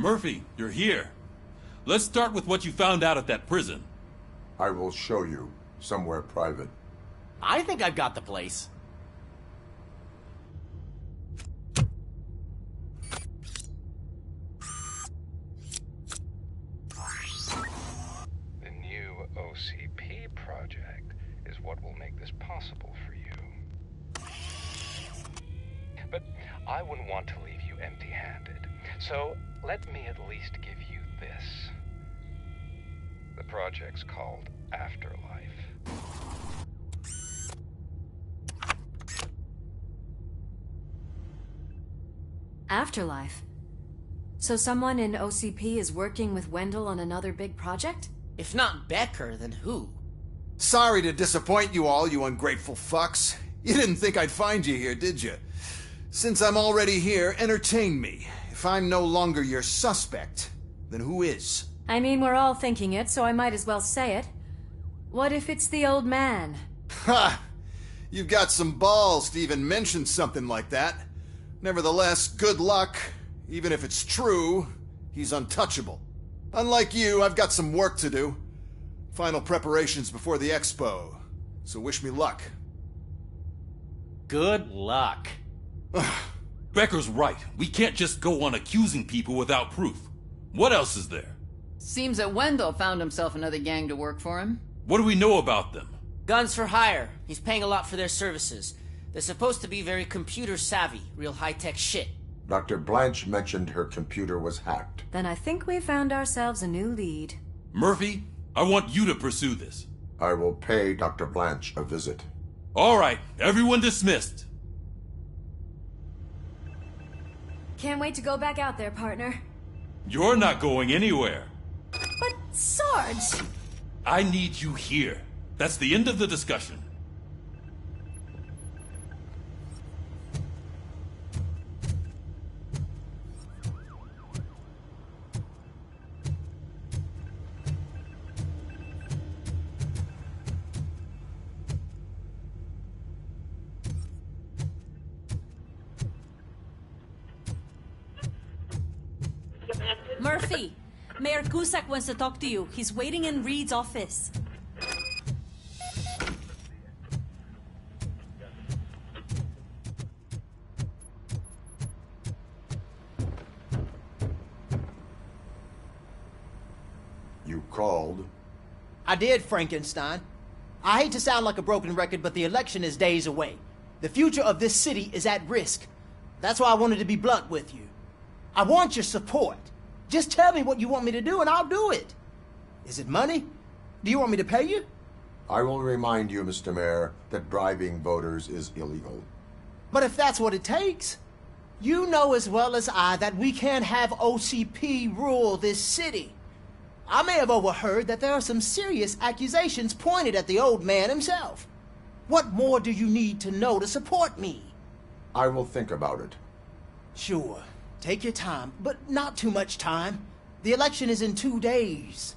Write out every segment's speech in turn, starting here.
Murphy, you're here. Let's start with what you found out at that prison. I will show you, somewhere private. I think I've got the place. The new OCP project is what will make this possible for you. But I wouldn't want to leave you empty-handed. So let me at least give you this. The project's called Afterlife. Afterlife? So someone in OCP is working with Wendell on another big project? If not Becker, then who? Sorry to disappoint you all, you ungrateful fucks. You didn't think I'd find you here, did you? Since I'm already here, entertain me. If I'm no longer your suspect, then who is? I mean, we're all thinking it, so I might as well say it. What if it's the old man? Ha! You've got some balls to even mention something like that. Nevertheless, good luck. Even if it's true, he's untouchable. Unlike you, I've got some work to do. Final preparations before the expo. So wish me luck. Good luck. Becker's right. We can't just go on accusing people without proof. What else is there? Seems that Wendell found himself another gang to work for him. What do we know about them? Guns for hire. He's paying a lot for their services. They're supposed to be very computer savvy, real high-tech shit. Dr. Blanche mentioned her computer was hacked. Then I think we found ourselves a new lead. Murphy, I want you to pursue this. I will pay Dr. Blanche a visit. All right, everyone dismissed. Can't wait to go back out there, partner. You're not going anywhere. But, Sarge! I need you here. That's the end of the discussion. Murphy, Mayor Cusack wants to talk to you. He's waiting in Reed's office. You called? I did, Frankenstein. I hate to sound like a broken record, but the election is days away. The future of this city is at risk. That's why I wanted to be blunt with you. I want your support. Just tell me what you want me to do and I'll do it. Is it money? Do you want me to pay you? I will remind you, Mr. Mayor, that bribing voters is illegal. But if that's what it takes, you know as well as I that we can't have OCP rule this city. I may have overheard that there are some serious accusations pointed at the old man himself. What more do you need to know to support me? I will think about it. Sure. Take your time, but not too much time. The election is in 2 days.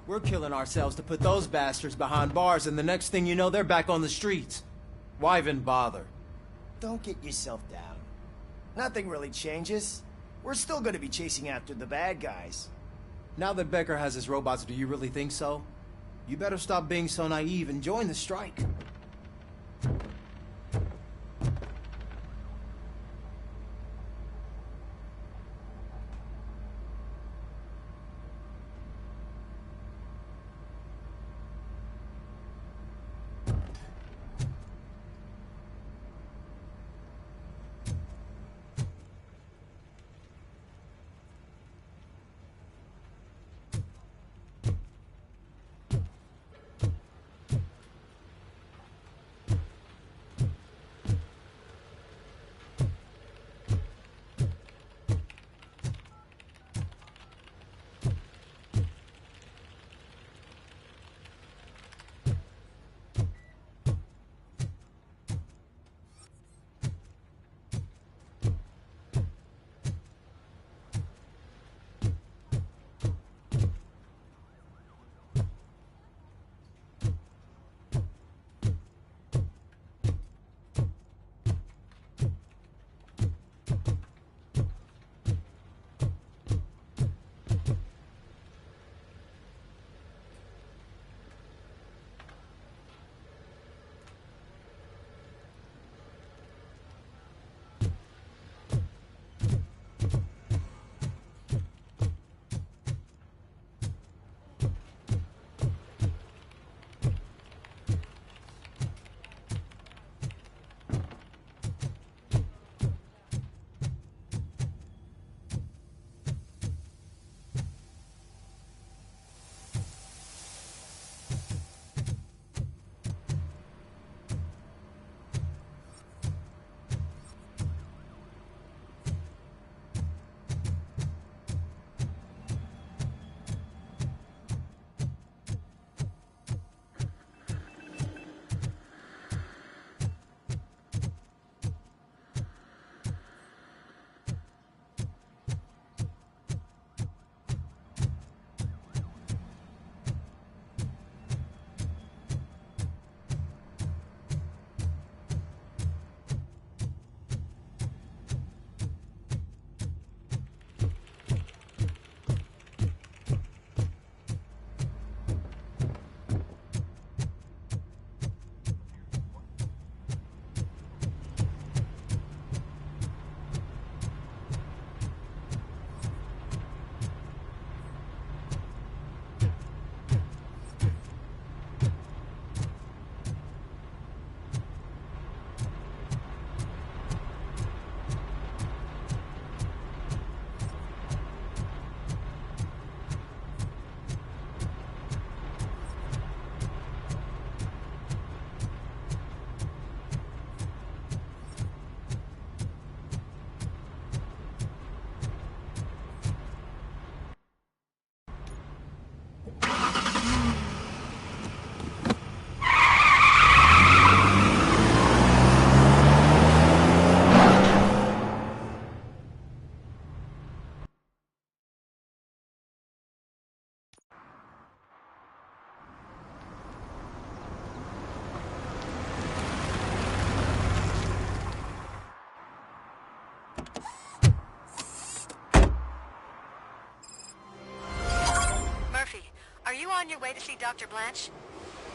We're killing ourselves to put those bastards behind bars, and the next thing you know, they're back on the streets. Why even bother? Don't get yourself down. Nothing really changes. We're still gonna be chasing after the bad guys. Now that Becker has his robots, do you really think so? You better stop being so naive and join the strike. way to see Dr. Blanche?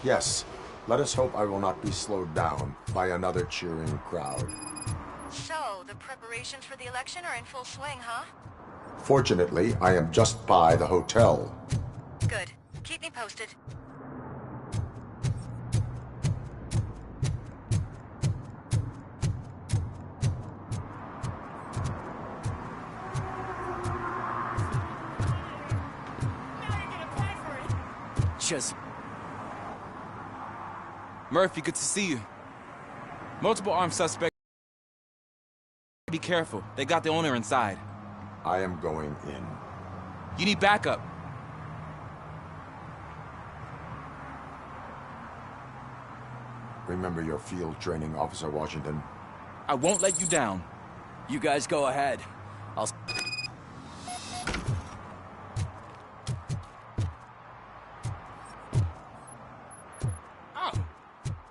Yes. Let us hope I will not be slowed down by another cheering crowd. So, the preparations for the election are in full swing, huh? Fortunately, I am just by the hotel. Good. Keep me posted. Just... Murphy, good to see you. Multiple armed suspects. Be careful. They got the owner inside. I am going in. You need backup. Remember your field training, Officer Washington. I won't let you down. You guys go ahead. I'll... Oh,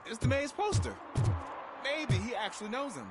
it's the mayor's poster. Maybe he actually knows him.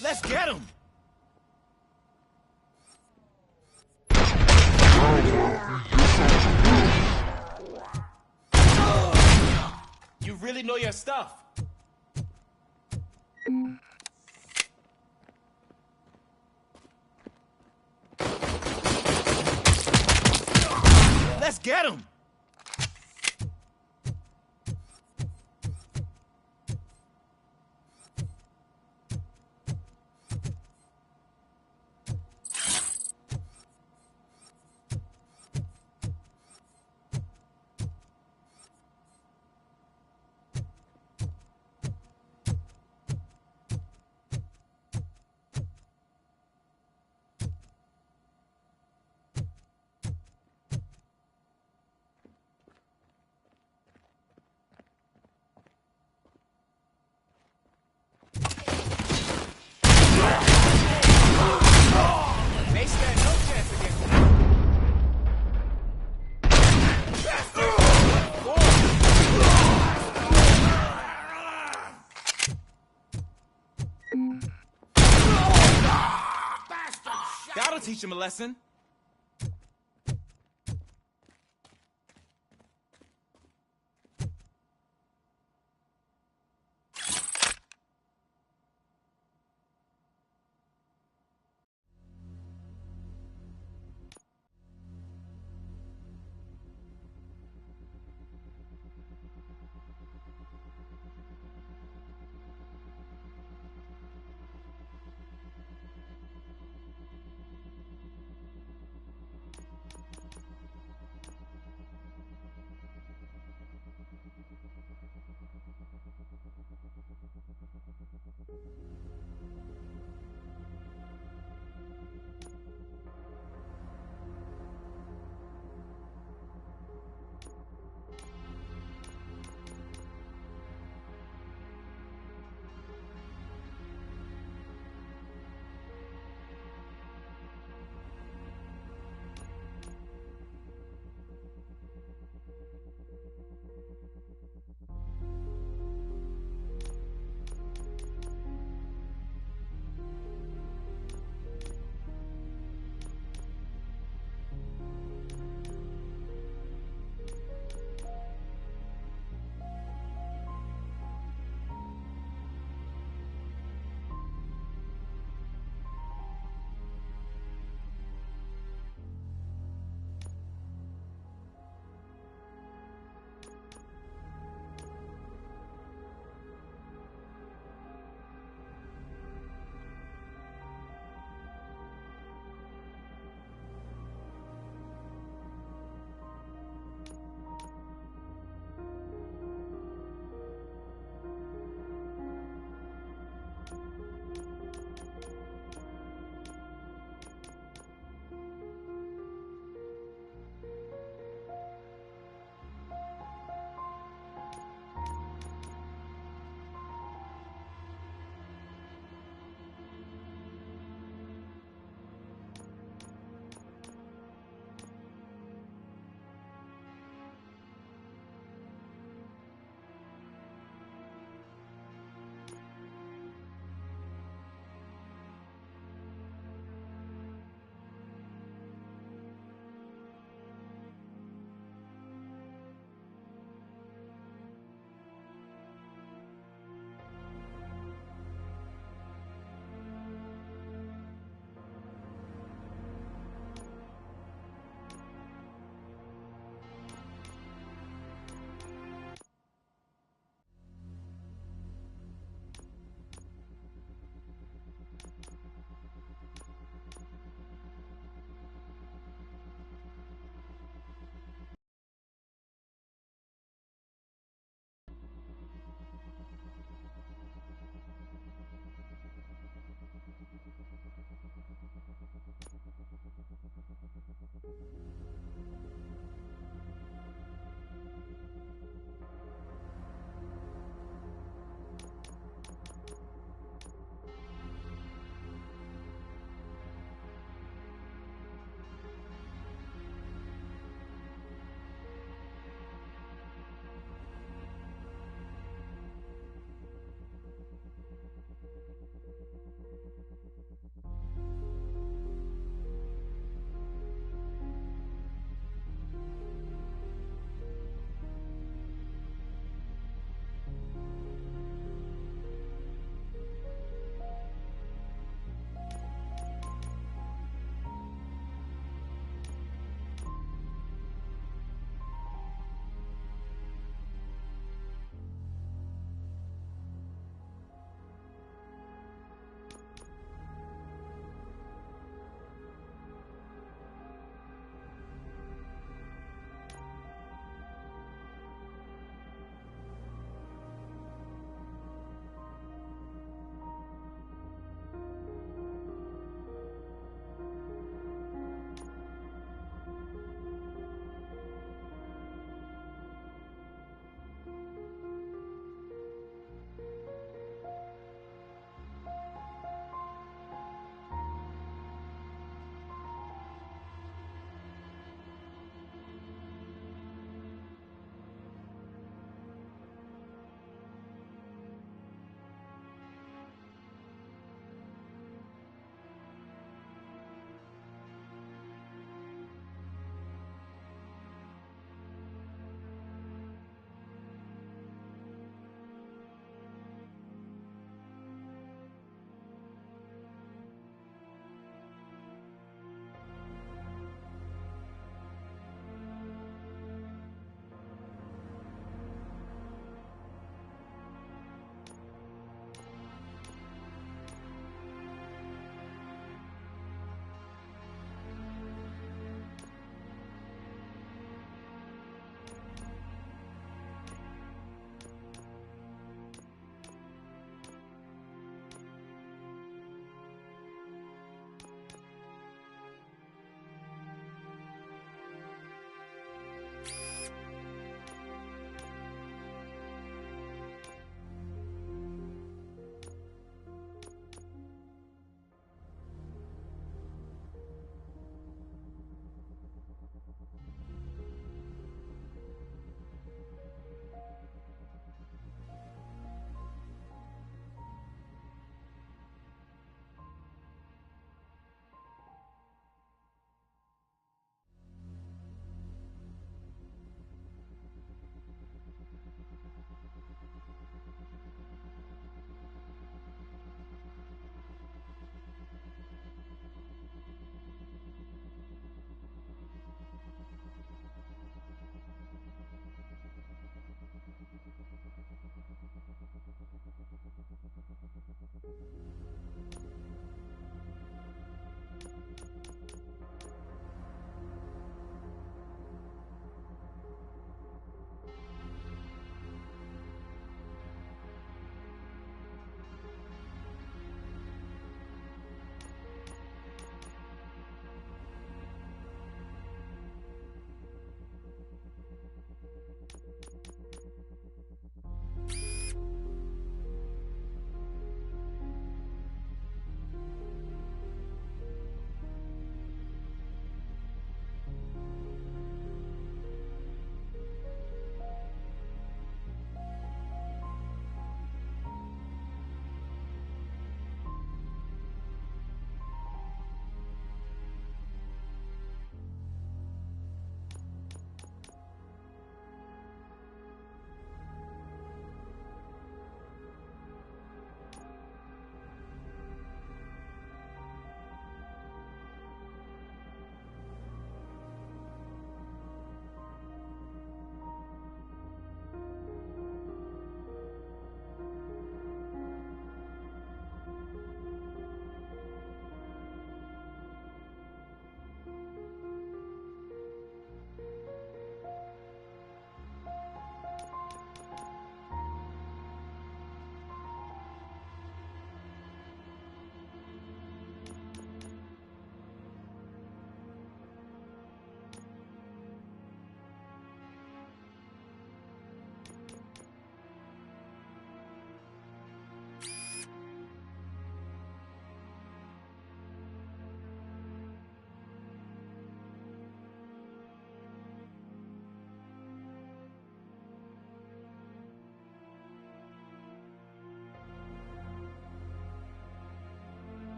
Let's get him! You really know your stuff. Let's get him! They stand no chance against me. That'll teach him a lesson.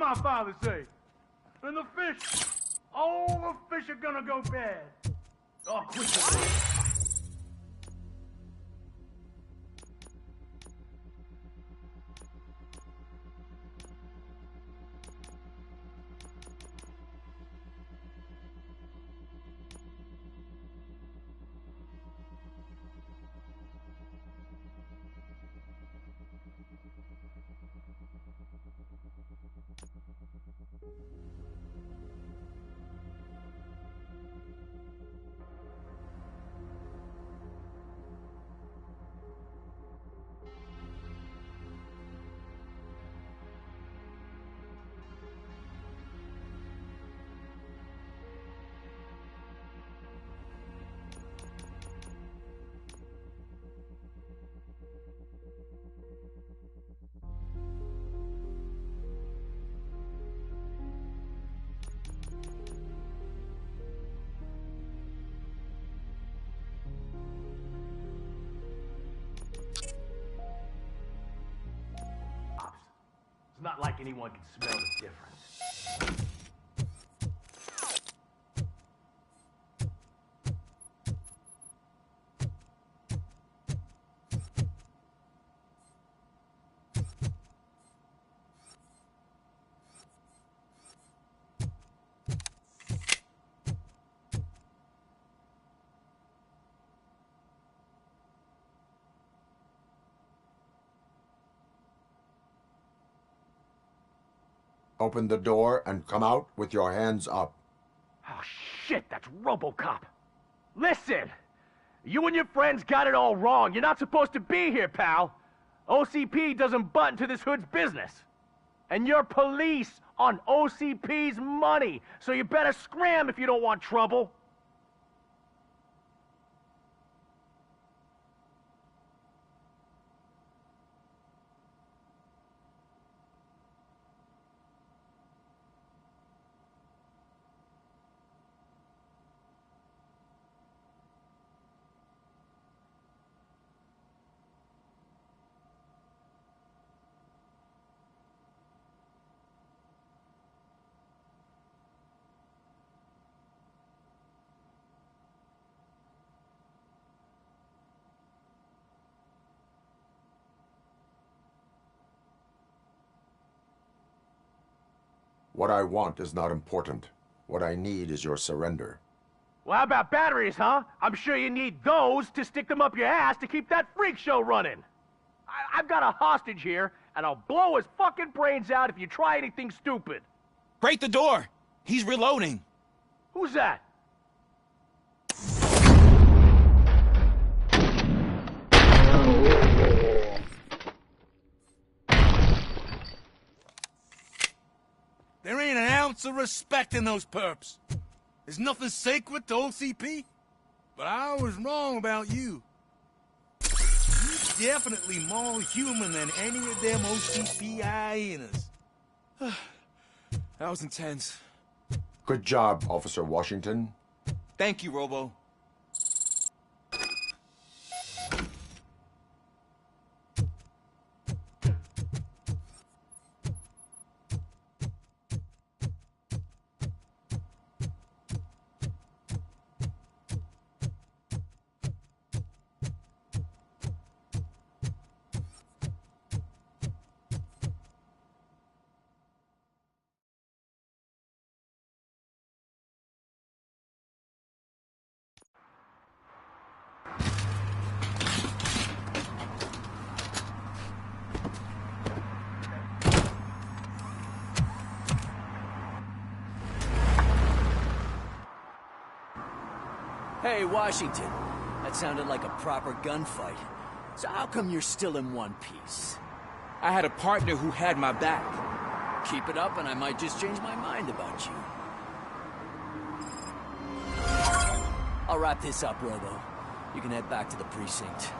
my father say? And the fish, all the fish are gonna go bad. Oh, quit it. It's not like anyone can smell the difference. Open the door and come out with your hands up. Oh, shit, that's Robocop. Listen! You and your friends got it all wrong. You're not supposed to be here, pal. OCP doesn't butt into this hood's business. And you're police on OCP's money, so you better scram if you don't want trouble. What I want is not important. What I need is your surrender. Well, how about batteries, huh? I'm sure you need those to stick them up your ass to keep that freak show running. I've got a hostage here, and I'll blow his fucking brains out if you try anything stupid. Break the door! He's reloading. Who's that? There ain't an ounce of respect in those perps. There's nothing sacred to OCP. But I was wrong about you. You're definitely more human than any of them OCP hyenas. That was intense. Good job, Officer Washington. Thank you, Robo. Hey, Washington. That sounded like a proper gunfight. So how come you're still in one piece? I had a partner who had my back. Keep it up and I might just change my mind about you. I'll wrap this up, Robo. You can head back to the precinct.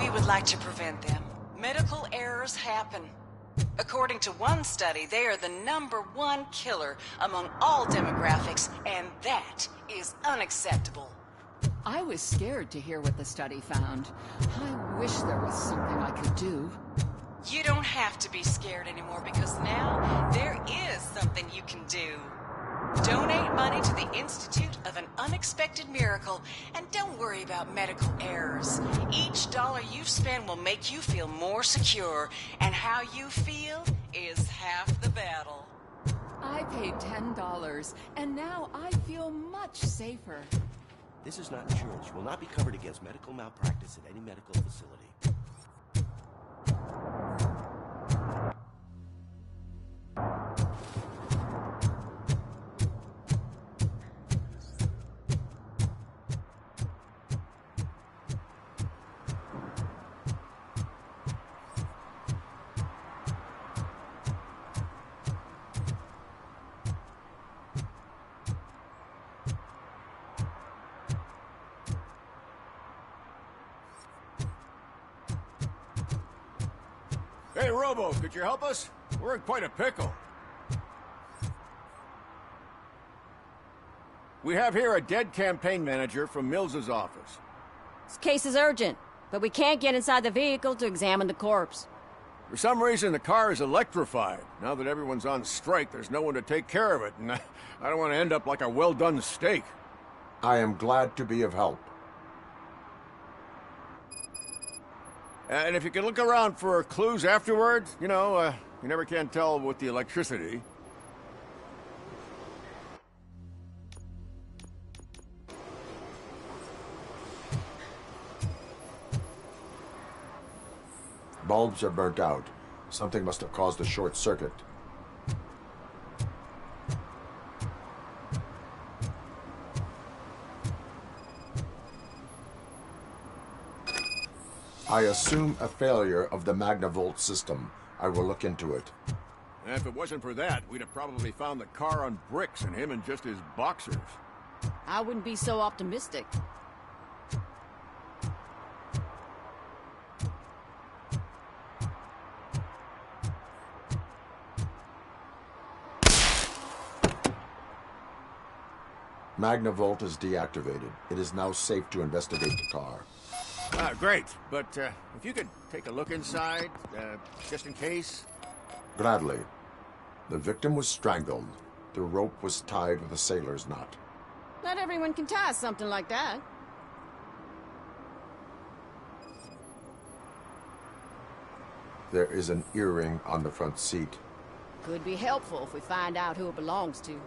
We would like to prevent them. Medical errors happen. According to one study, they are the #1 killer among all demographics, and that is unacceptable. I was scared to hear what the study found. I wish there was something I could do. You don't have to be scared anymore because now there is something you can do. Donate money to the Institute of an Unexpected Miracle, and don't worry about medical errors. Each dollar you spend will make you feel more secure, and how you feel is half the battle. I paid $10, and now I feel much safer. This is not insurance. You will not be covered against medical malpractice at any medical facility. Hey, Robo, could you help us? We're in quite a pickle. We have here a dead campaign manager from Mills's office. This case is urgent, but we can't get inside the vehicle to examine the corpse. For some reason, the car is electrified. Now that everyone's on strike, there's no one to take care of it, and I don't want to end up like a well-done steak. I am glad to be of help. And if you can look around for clues afterwards, you know, you never can tell with the electricity. Bulbs are burnt out. Something must have caused a short circuit. I assume a failure of the Magnavolt system. I will look into it. And if it wasn't for that, we'd have probably found the car on bricks and him in just his boxers. I wouldn't be so optimistic. Magnavolt is deactivated. It is now safe to investigate the car. Ah, great. But if you could take a look inside, just in case. Gladly. The victim was strangled. The rope was tied with a sailor's knot. Not everyone can tie something like that. There is an earring on the front seat. Could be helpful if we find out who it belongs to.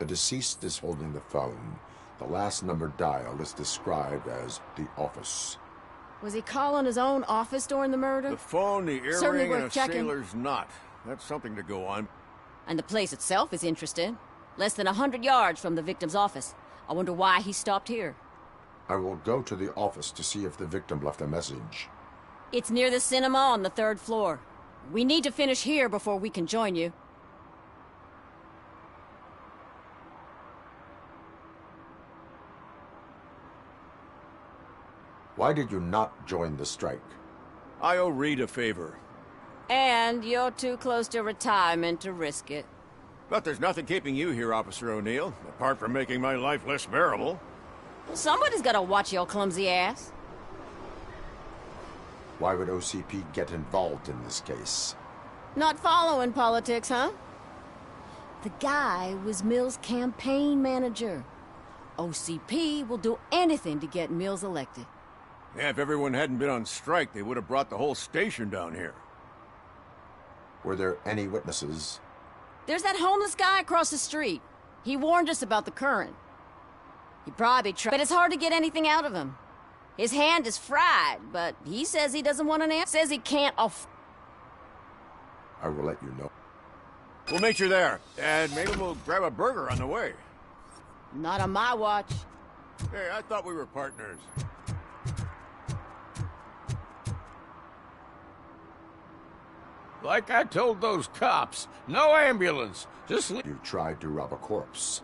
The deceased is holding the phone. The last number dialed is described as the office. Was he calling his own office during the murder? The phone, the Certainly earring, worth and a checking. sailor's knot. That's something to go on. And the place itself is interesting. Less than 100 yards from the victim's office. I wonder why he stopped here. I will go to the office to see if the victim left a message. It's near the cinema on the 3rd floor. We need to finish here before we can join you. Why did you not join the strike? I owe Reed a favor. And you're too close to retirement to risk it. But there's nothing keeping you here, Officer O'Neill, apart from making my life less bearable. Somebody's gotta watch your clumsy ass. Why would OCP get involved in this case? Not following politics, huh? The guy was Mills' campaign manager. OCP will do anything to get Mills elected. Yeah, if everyone hadn't been on strike, they would have brought the whole station down here. Were there any witnesses? There's that homeless guy across the street. He warned us about the current. He probably tried, but it's hard to get anything out of him. His hand is fried, but he says he doesn't want an answer. Says he can't I will let you know. We'll meet you there, and maybe we'll grab a burger on the way. Not on my watch. Hey, I thought we were partners. Like I told those cops, no ambulance. Just You tried to rob a corpse.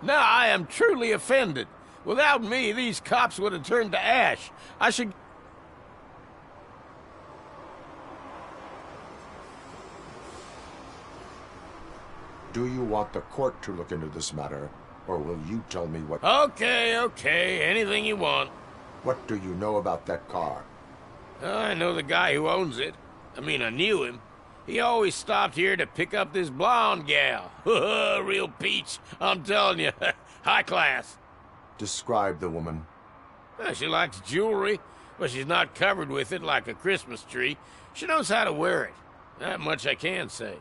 Now I am truly offended. Without me, these cops would have turned to ash. I should... Do you want the court to look into this matter, or will you tell me what... Okay, anything you want. What do you know about that car? I know the guy who owns it. I mean, I knew him. He always stopped here to pick up this blonde gal. Real peach, I'm telling you. High class. Describe the woman. Well, she likes jewelry, but she's not covered with it like a Christmas tree. She knows how to wear it. That much I can say.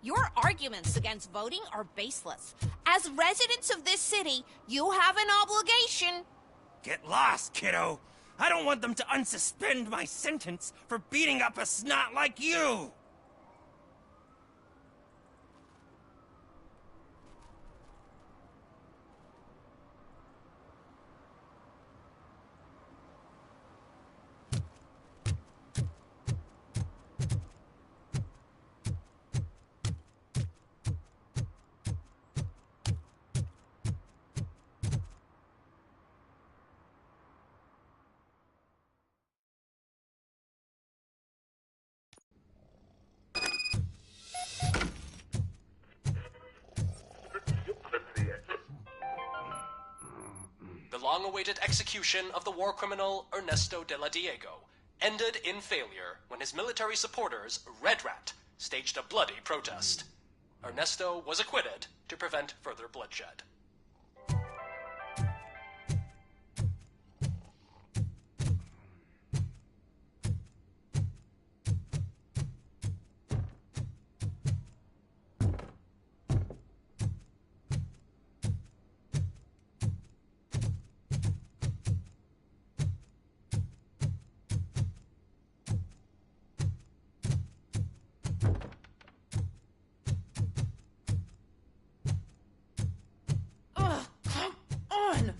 Your arguments against voting are baseless. As residents of this city, you have an obligation. Get lost, kiddo. I don't want them to unsuspend my sentence for beating up a snot like you! The long-awaited execution of the war criminal Ernesto de la Diego ended in failure when his military supporters, Red Rat, staged a bloody protest. Ernesto was acquitted to prevent further bloodshed.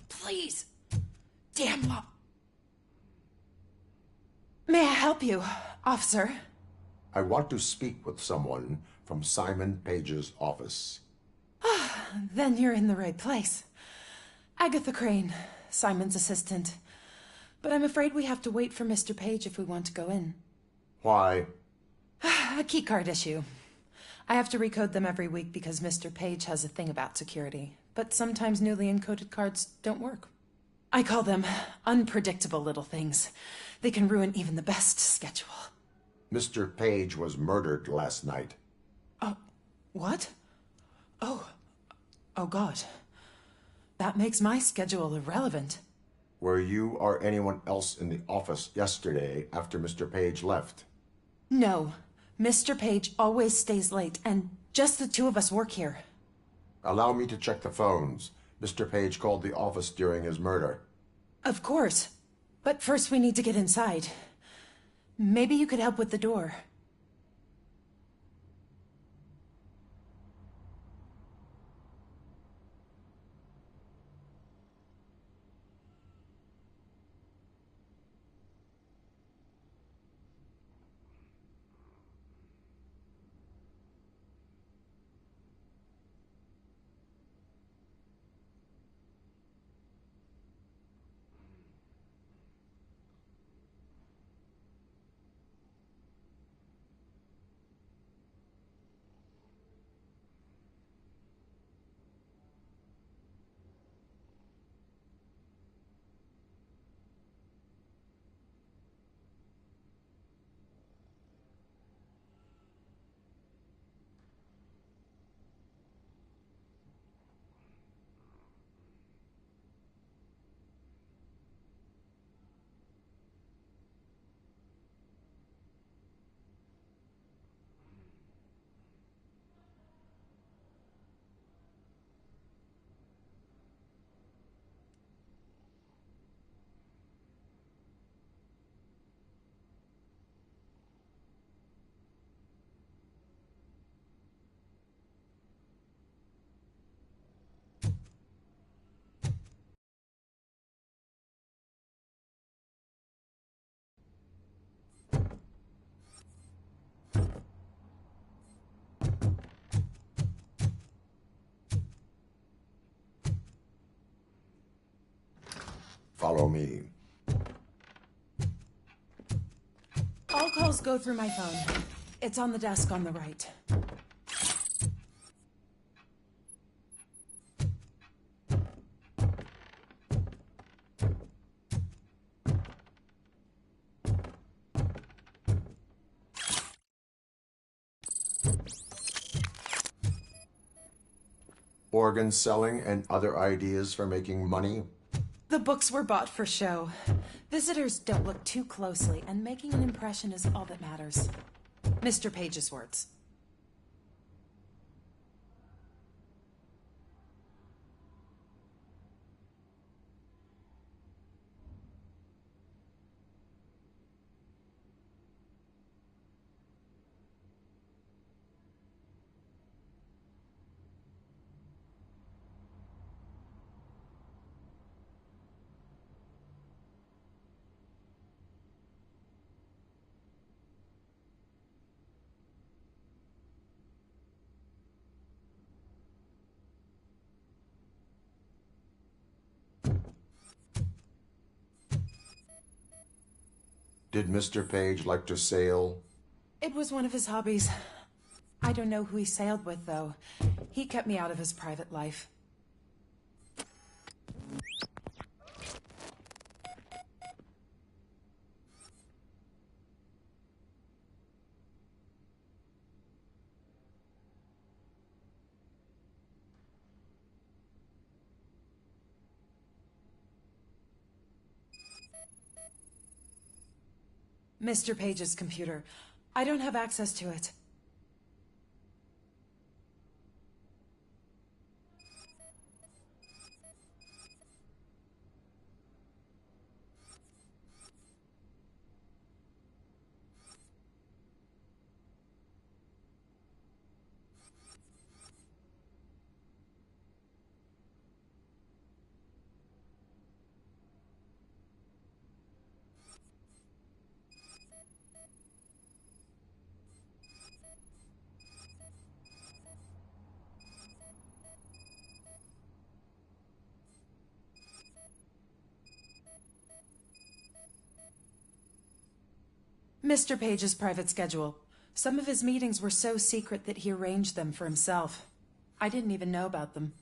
Please. Damn law. May I help you, officer? I want to speak with someone from Simon Page's office. Then you're in the right place. Agatha Crane, Simon's assistant. But I'm afraid we have to wait for Mr. Page if we want to go in. Why? A keycard issue. I have to recode them every week because Mr. Page has a thing about security. But sometimes newly encoded cards don't work. I call them unpredictable little things. They can ruin even the best schedule. Mr. Page was murdered last night. Oh, what? Oh God. That makes my schedule irrelevant. Were you or anyone else in the office yesterday after Mr. Page left? No. Mr. Page always stays late, and just the two of us work here. Allow me to check the phones. Mr. Page called the office during his murder. Of course. But first we need to get inside. Maybe you could help with the door. Follow me. All calls go through my phone. It's on the desk on the right. Organ selling and other ideas for making money? The books were bought for show. Visitors don't look too closely, and making an impression is all that matters. Mr. Page's words. Did Mr. Page like to sail? It was one of his hobbies. I don't know who he sailed with, though. He kept me out of his private life. Mr. Page's computer. I don't have access to it. Mr. Page's private schedule. Some of his meetings were so secret that he arranged them for himself. I didn't even know about them.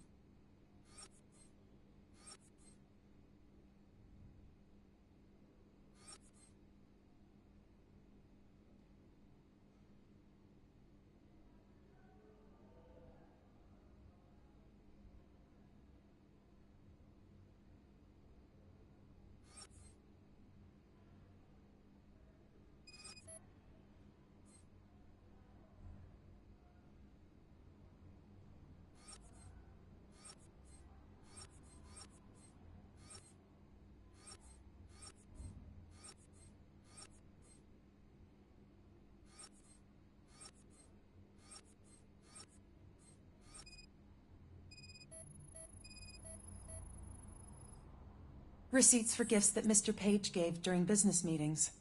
Receipts for gifts that Mr. Page gave during business meetings.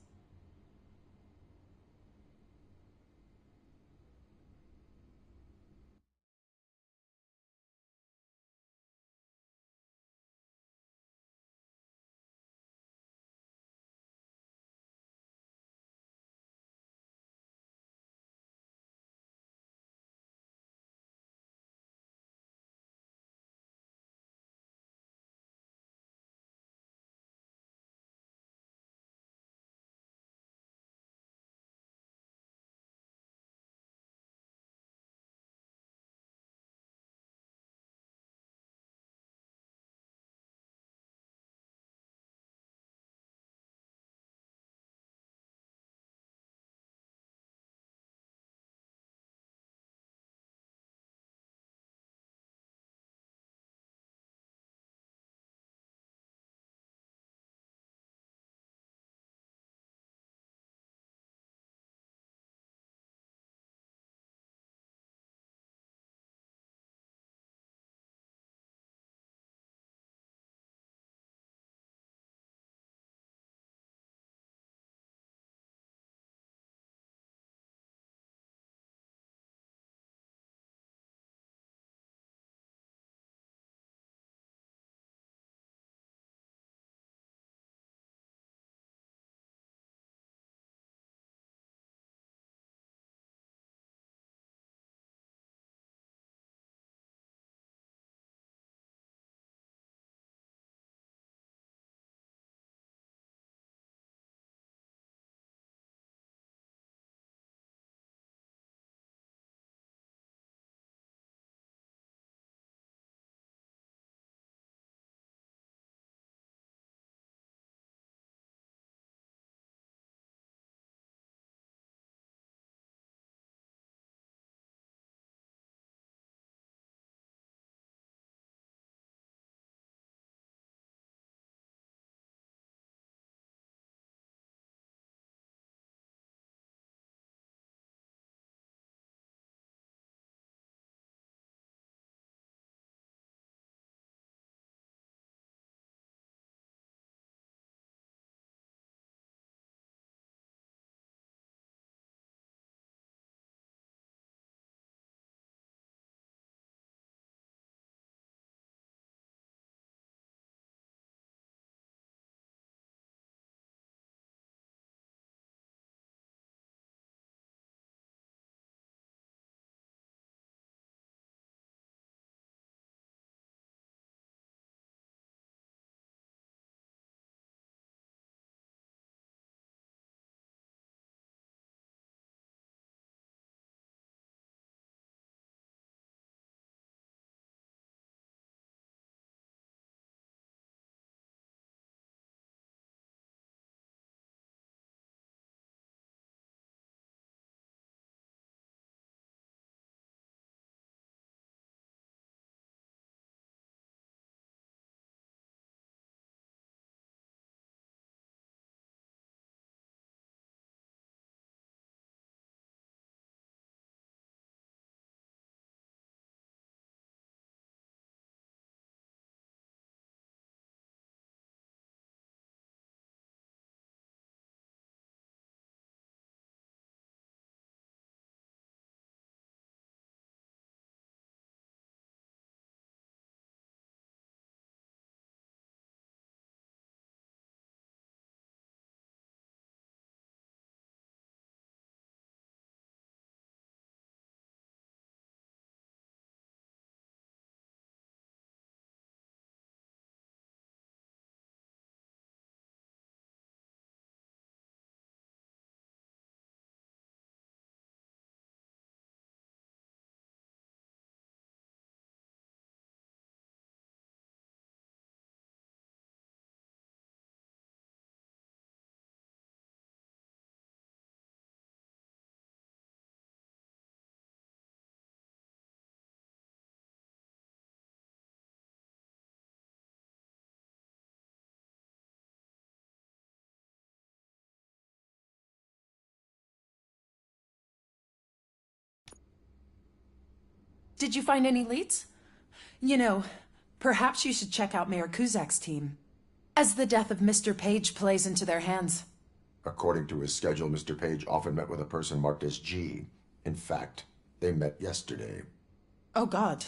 Did you find any leads? You know, perhaps you should check out Mayor Kuzak's team, as the death of Mr. Page plays into their hands. According to his schedule, Mr. Page often met with a person marked as G. In fact, they met yesterday. Oh, God.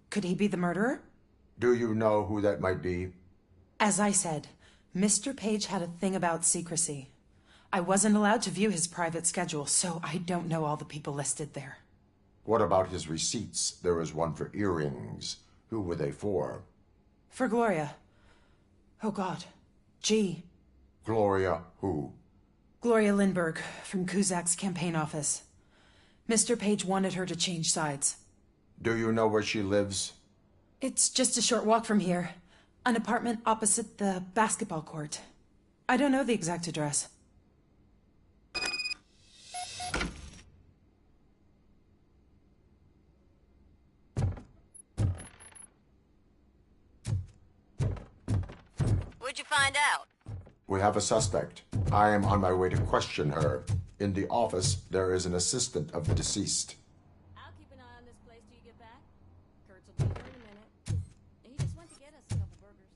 Could he be the murderer? Do you know who that might be? As I said, Mr. Page had a thing about secrecy. I wasn't allowed to view his private schedule, so I don't know all the people listed there. What about his receipts? There was one for earrings. Who were they for? For Gloria. Oh, God. G. Gloria who? Gloria Lindbergh, from Kuzak's campaign office. Mr. Page wanted her to change sides. Do you know where she lives? It's just a short walk from here. An apartment opposite the basketball court. I don't know the exact address. What'd you find out? We have a suspect. I am on my way to question her. In the office, there is an assistant of the deceased. I'll keep an eye on this place till you get back. Kurtz will be here in a minute. He just went to get us a couple burgers.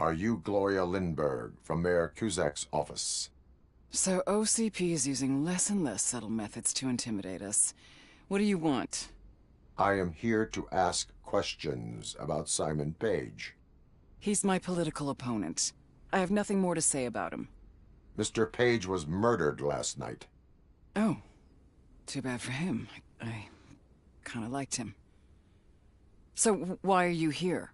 Are you Gloria Lindbergh from Mayor Cusack's office? So OCP is using less and less subtle methods to intimidate us. What do you want? I am here to ask questions about Simon Page. He's my political opponent. I have nothing more to say about him. Mr. Page was murdered last night. Oh. Too bad for him. I kind of liked him. So why are you here?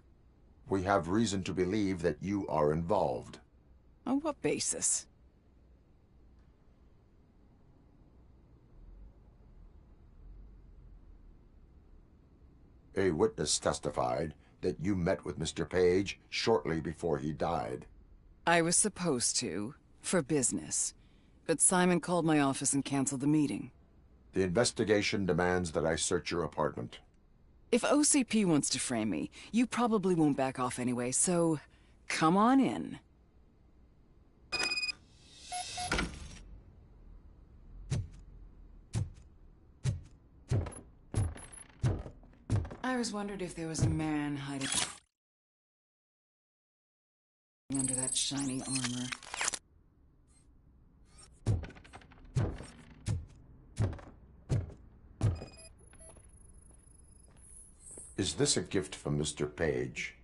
We have reason to believe that you are involved. On what basis? A witness testified that you met with Mr. Page shortly before he died. I was supposed to, for business. But Simon called my office and canceled the meeting. The investigation demands that I search your apartment. If OCP wants to frame me, you probably won't back off anyway, so come on in. I always wondered if there was a man hiding under that shiny armor. Is this a gift from Mr. Page?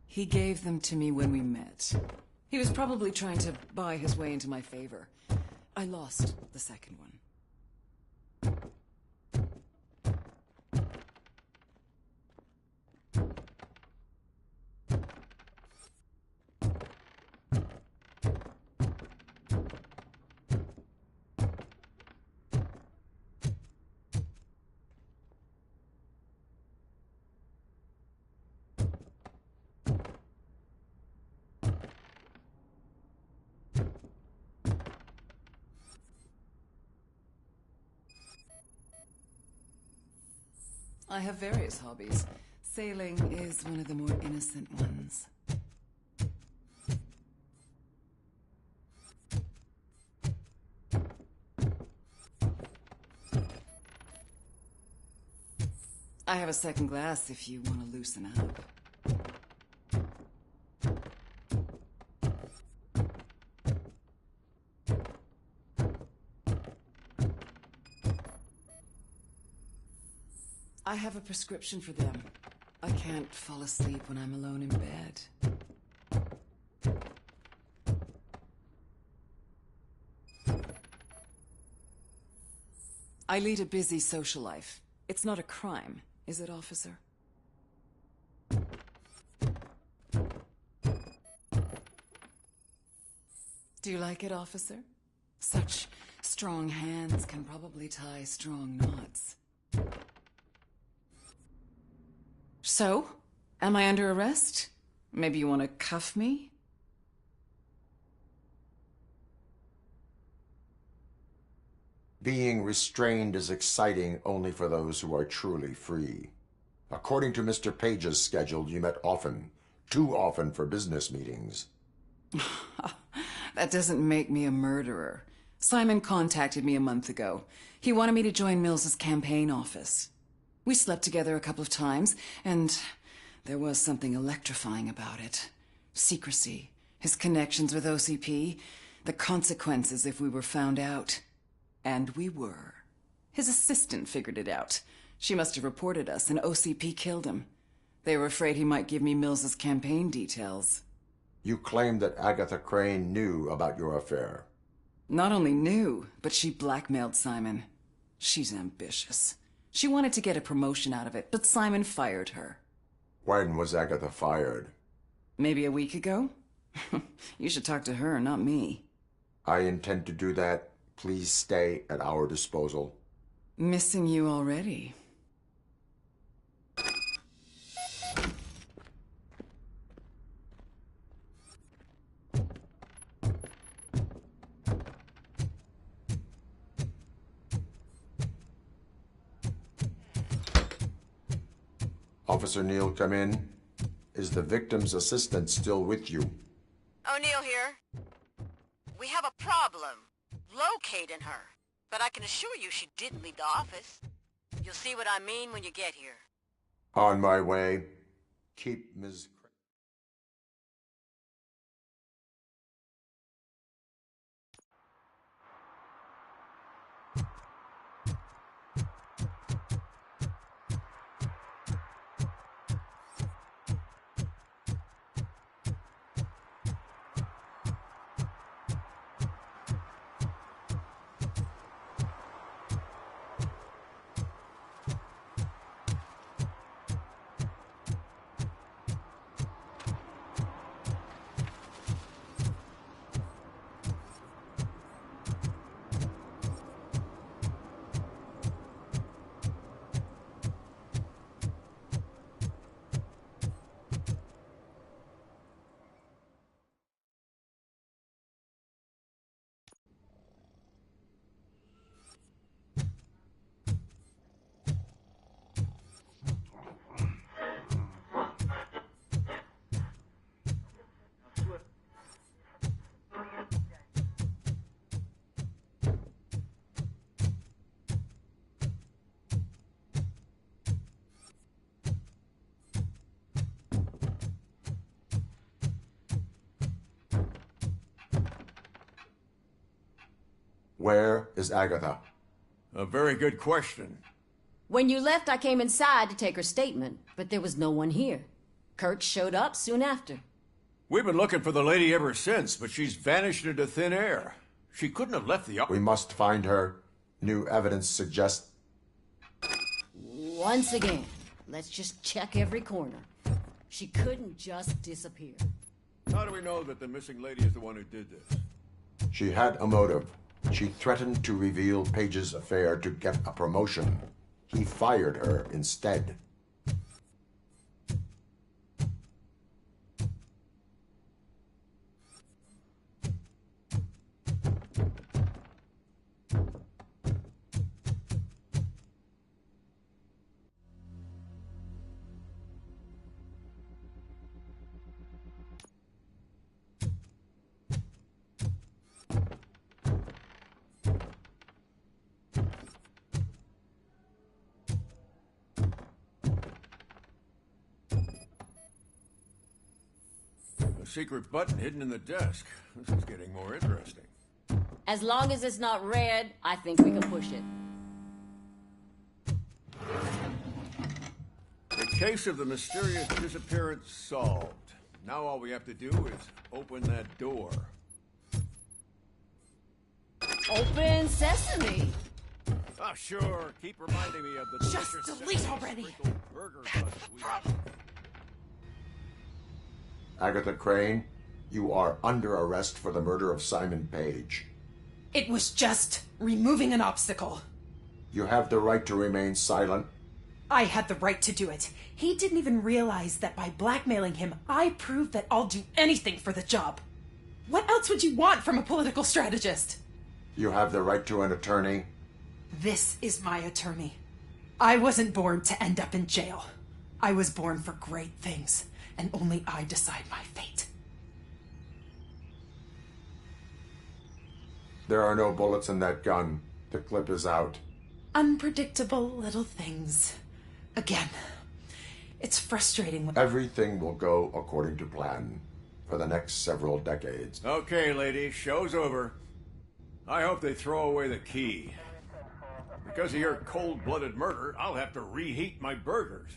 He gave them to me when we met. He was probably trying to buy his way into my favor. I lost the second one. I have various hobbies. Sailing is one of the more innocent ones. I have a second glass if you want to loosen up. I have a prescription for them. I can't fall asleep when I'm alone in bed. I lead a busy social life. It's not a crime, is it, officer? Do you like it, officer? Such strong hands can probably tie strong knots. So, am I under arrest? Maybe you want to cuff me? Being restrained is exciting only for those who are truly free. According to Mr. Page's schedule, you met often, too often for business meetings. That doesn't make me a murderer. Simon contacted me a month ago. He wanted me to join Mills's campaign office. We slept together a couple of times, and there was something electrifying about it. Secrecy, his connections with OCP, the consequences if we were found out. And we were. His assistant figured it out. She must have reported us, and OCP killed him. They were afraid he might give me Mills's campaign details. You claim that Agatha Crane knew about your affair. Not only knew, but she blackmailed Simon. She's ambitious. She wanted to get a promotion out of it, but Simon fired her. When was Agatha fired? Maybe a week ago? You should talk to her, not me. I intend to do that. Please stay at our disposal. Missing you already. Officer Neal, come in. Is the victim's assistant still with you? O'Neill here. We have a problem locating her, but I can assure you she didn't leave the office. You'll see what I mean when you get here. On my way. Keep Ms. Where is Agatha? A very good question. When you left, I came inside to take her statement, but there was no one here. Kurt showed up soon after. We've been looking for the lady ever since, but she's vanished into thin air. She couldn't have left the... We must find her. New evidence suggests... Once again, let's just check every corner. She couldn't just disappear. How do we know that the missing lady is the one who did this? She had a motive. She threatened to reveal Page's affair to get a promotion. He fired her instead. Secret button hidden in the desk. This is getting more interesting. As long as it's not red, I think we can push it. The case of the mysterious disappearance solved. Now all we have to do is open that door. Open sesame! Ah, sure. Keep reminding me of the Just delete already! burger buns we had. Agatha Crane, you are under arrest for the murder of Simon Page. It was just removing an obstacle. You have the right to remain silent. I had the right to do it. He didn't even realize that by blackmailing him, I proved that I'll do anything for the job. What else would you want from a political strategist? You have the right to an attorney. This is my attorney. I wasn't born to end up in jail. I was born for great things, and only I decide my fate. There are no bullets in that gun. The clip is out. Unpredictable little things. Again, it's frustrating when... Everything will go according to plan for the next several decades. Okay, lady, show's over. I hope they throw away the key. Because of your cold-blooded murder, I'll have to reheat my burgers.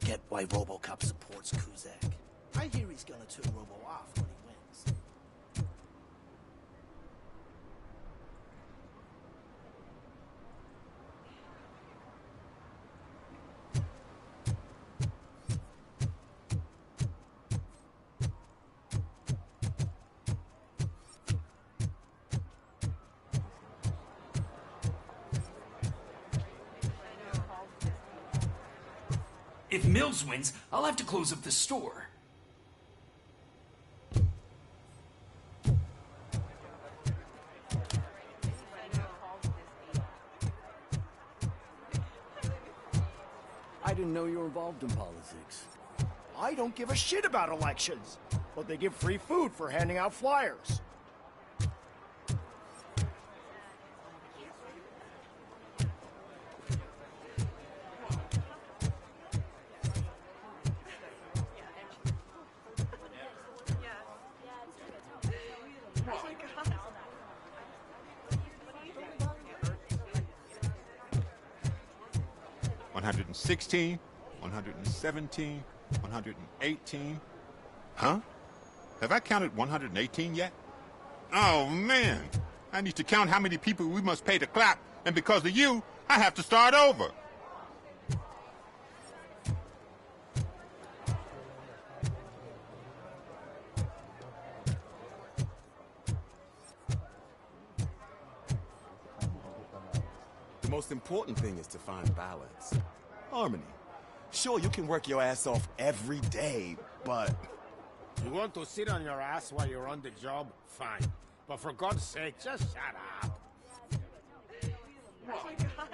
get why Robocop supports Kuzak. I hear he's gonna turn Robo off when he wins. If Mills wins, I'll have to close up the store. I didn't know you were involved in politics. I don't give a shit about elections, but they give free food for handing out flyers. $116, $117, $118. Huh? Have I counted 118 yet? Oh, man. I need to count how many people we must pay to clap, and because of you, I have to start over. The most important thing is to find balance. Harmony. Sure, you can work your ass off every day, but... You want to sit on your ass while you're on the job? Fine. But for God's sake, just shut up. Oh my God.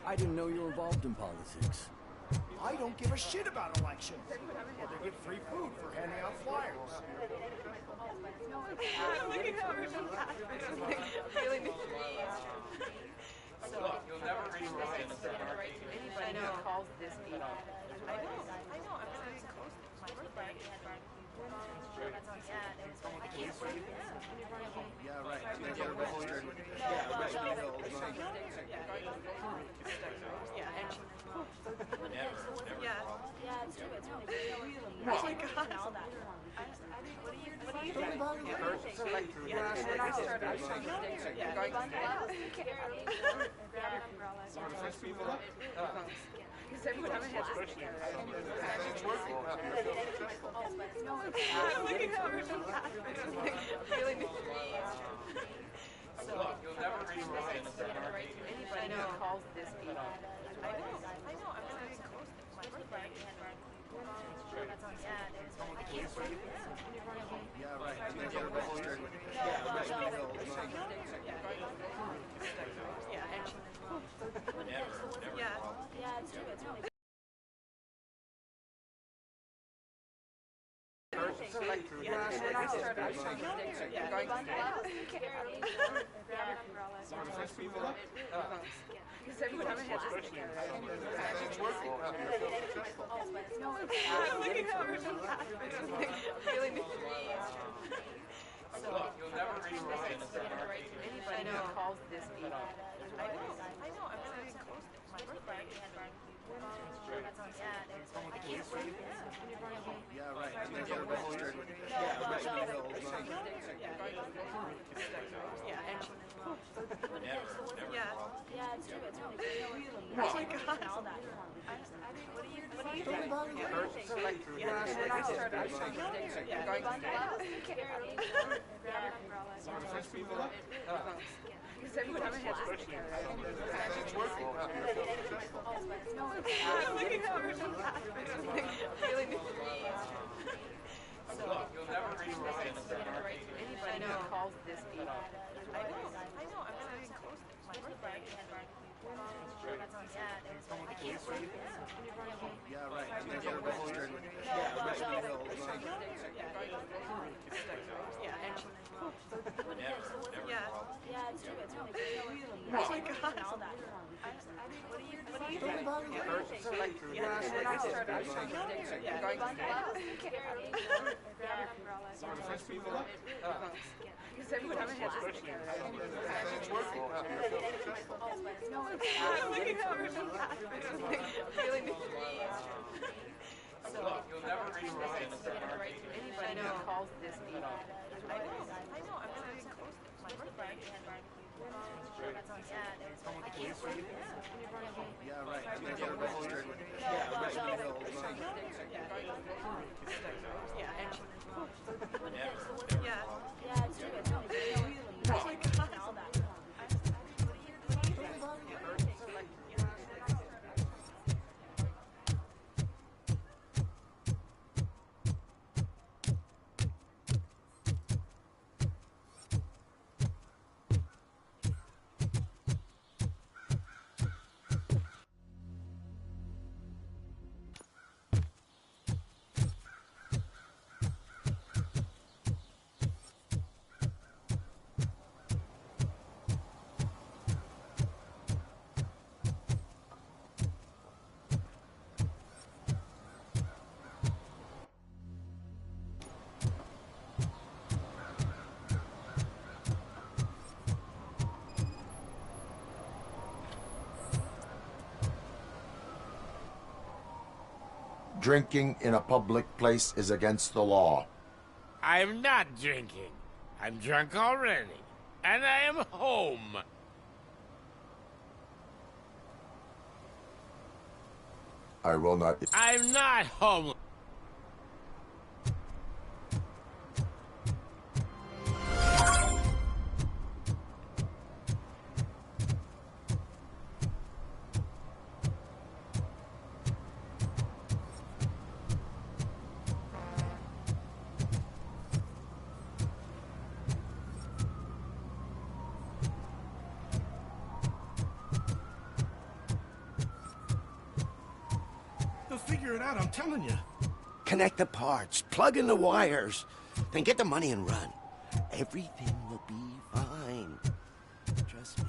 I didn't know you were involved in politics. I don't give a shit about elections, but they give free food for handing out flyers. You'll never reach I know. Calls this I know. I'm very close to my birthday. Drinking in a public place is against the law. I'm not drinking. I'm drunk already. And I am home. I will not... I'm not home. They'll figure it out, I'm telling you. Connect the parts, plug in the wires, then get the money and run. Everything will be fine. Trust me.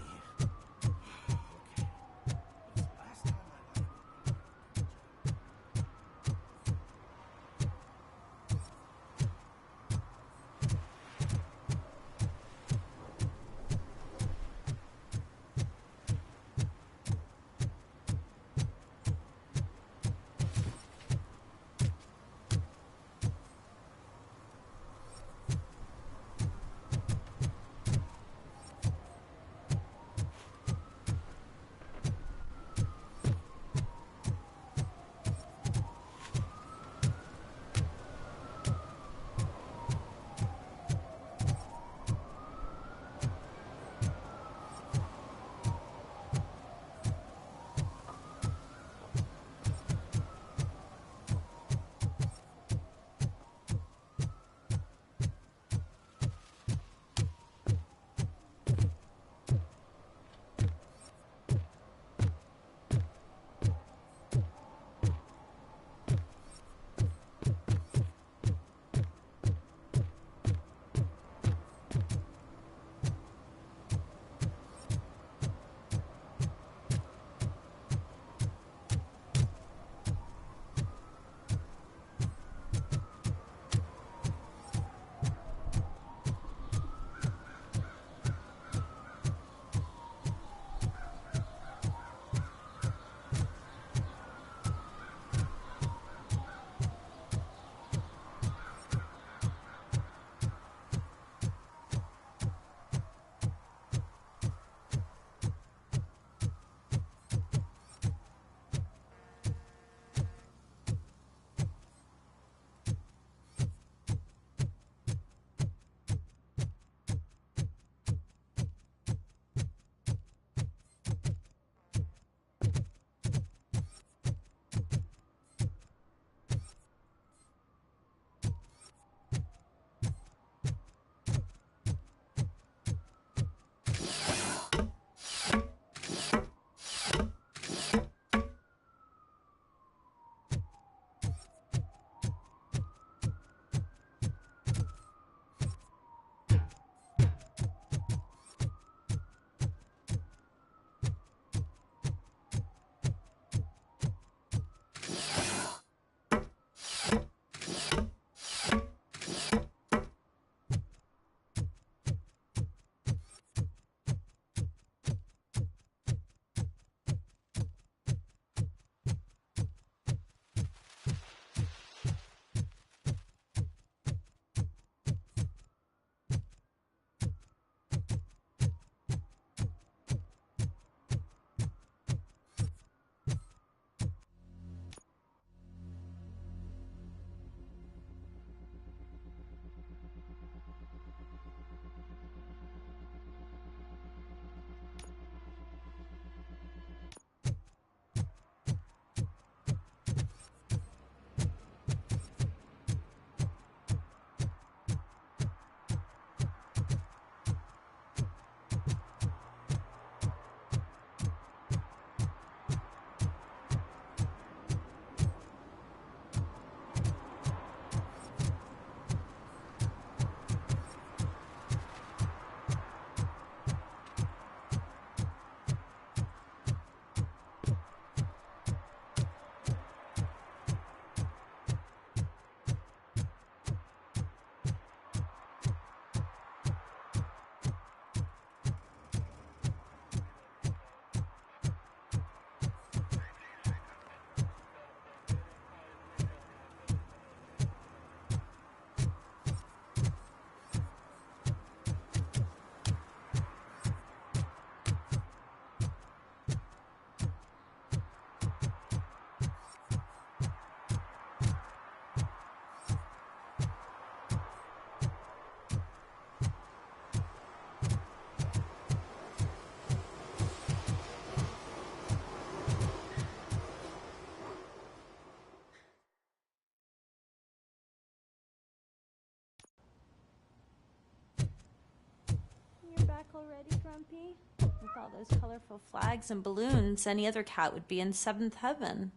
back already, Grumpy? With all those colorful flags and balloons, any other cat would be in seventh heaven.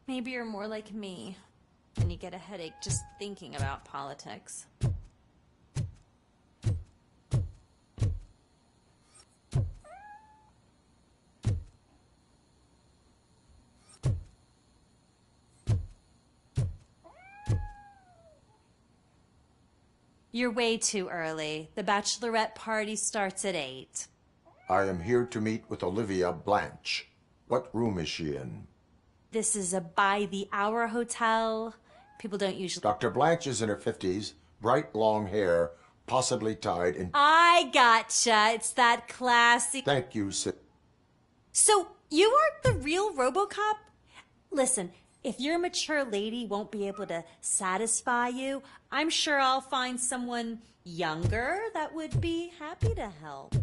Maybe you're more like me, and you get a headache just thinking about politics. You're way too early. The bachelorette party starts at 8. I am here to meet with Olivia Blanche. What room is she in? This is a by-the-hour hotel. People don't usually... Dr. Blanche is in her 50s, bright long hair, possibly tied in... I gotcha. It's that classy... Thank you, Sid. So, you aren't the real Robocop? Listen, if your mature lady won't be able to satisfy you, I'm sure I'll find someone younger that would be happy to help.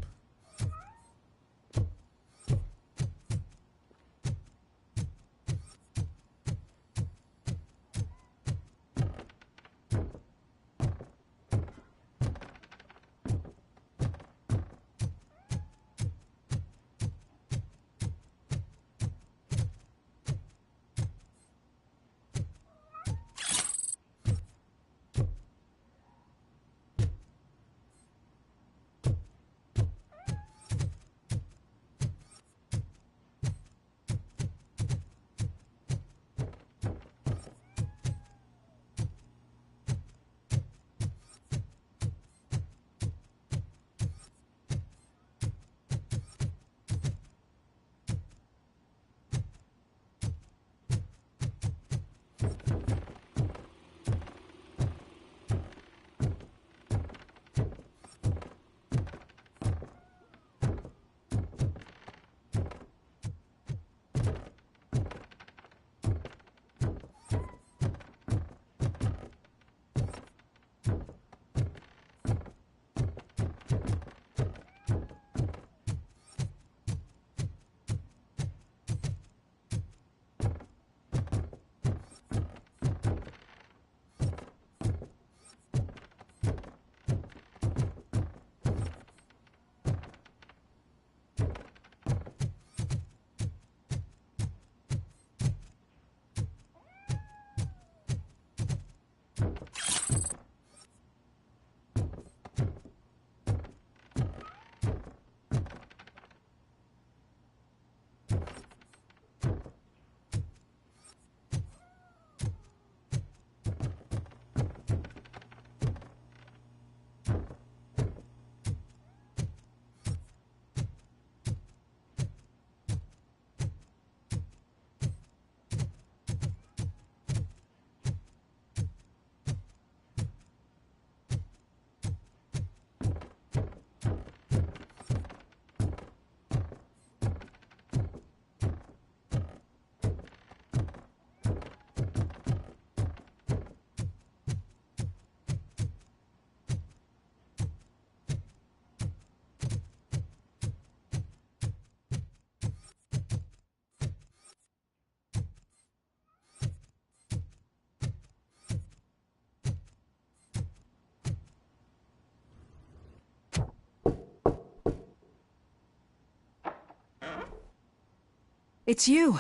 It's you.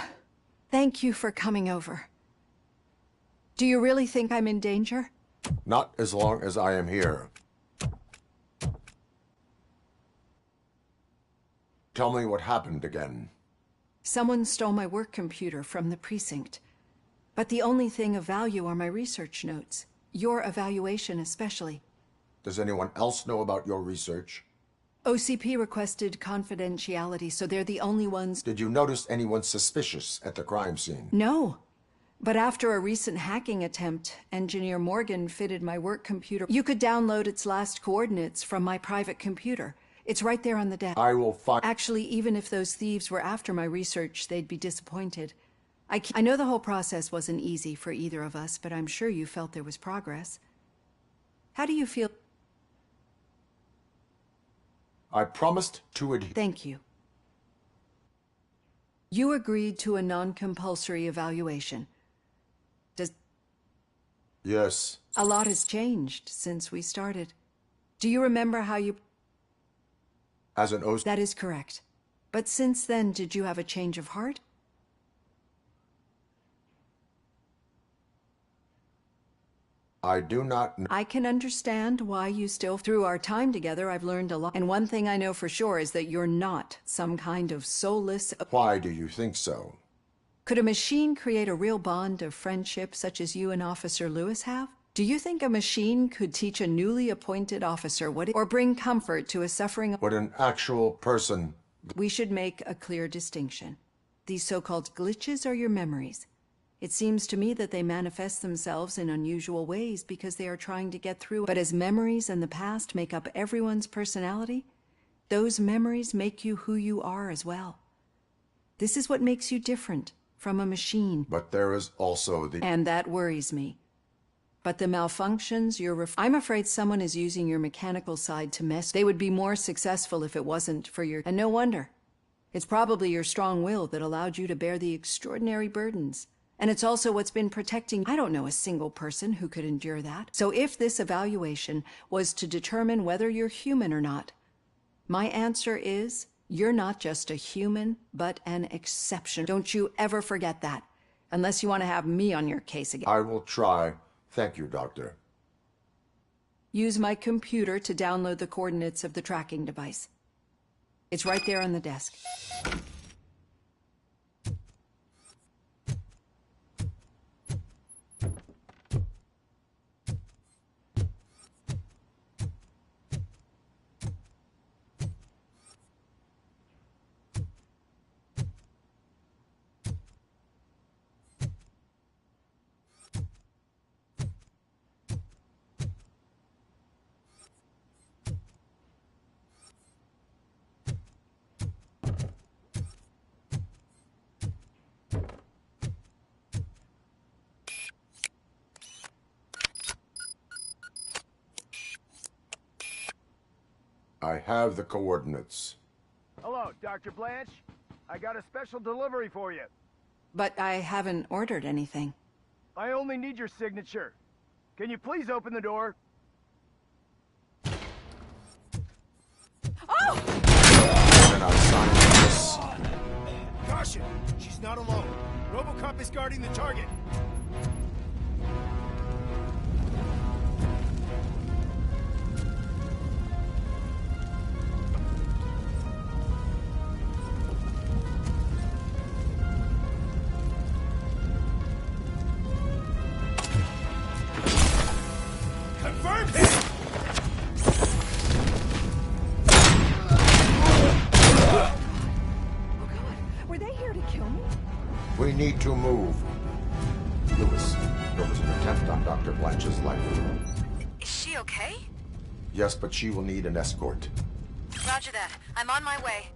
Thank you for coming over. Do you really think I'm in danger? Not as long as I am here. Tell me what happened again. Someone stole my work computer from the precinct. But the only thing of value are my research notes. Your evaluation especially. Does anyone else know about your research? OCP requested confidentiality, so they're the only ones... Did you notice anyone suspicious at the crime scene? No. But after a recent hacking attempt, Engineer Morgan fitted my work computer. You could download its last coordinates from my private computer. It's right there on the desk. I will find... Actually, even if those thieves were after my research, they'd be disappointed. I know the whole process wasn't easy for either of us, but I'm sure you felt there was progress. How do you feel? I promised to adhere. Thank you. You agreed to a non-compulsory evaluation. Yes. A lot has changed since we started. Do you remember how you... As an OC... That is correct. But since then, did you have a change of heart? I do not know. I can understand why you still... Through our time together, I've learned a lot. And one thing I know for sure is that you're not some kind of soulless... Why do you think so? Could a machine create a real bond of friendship such as you and Officer Lewis have? Do you think a machine could teach a newly appointed officer what it... or bring comfort to a suffering... Would an actual person... We should make a clear distinction. These so-called glitches are your memories. It seems to me that they manifest themselves in unusual ways because they are trying to get through. But as memories and the past make up everyone's personality, those memories make you who you are as well. This is what makes you different from a machine. But there is also the... And that worries me. But the malfunctions I'm afraid someone is using your mechanical side to mess. They would be more successful if it wasn't for your... And no wonder. It's probably your strong will that allowed you to bear the extraordinary burdens. And it's also what's been protecting... I don't know a single person who could endure that. So if this evaluation was to determine whether you're human or not, my answer is, you're not just a human, but an exception. Don't you ever forget that. Unless you want to have me on your case again. I will try. Thank you, Doctor. Use my computer to download the coordinates of the tracking device. It's right there on the desk. I have the coordinates. Hello, Dr. Blanche. I got a special delivery for you. But I haven't ordered anything. I only need your signature. Can you please open the door? Oh! Then I'll sign this. Caution! She's not alone. Robocop is guarding the target. Confirmed hit! Were they here to kill me? We need to move. Lewis, there was an attempt on Dr. Blanche's life. Is she okay? Yes, but she will need an escort. Roger that. I'm on my way.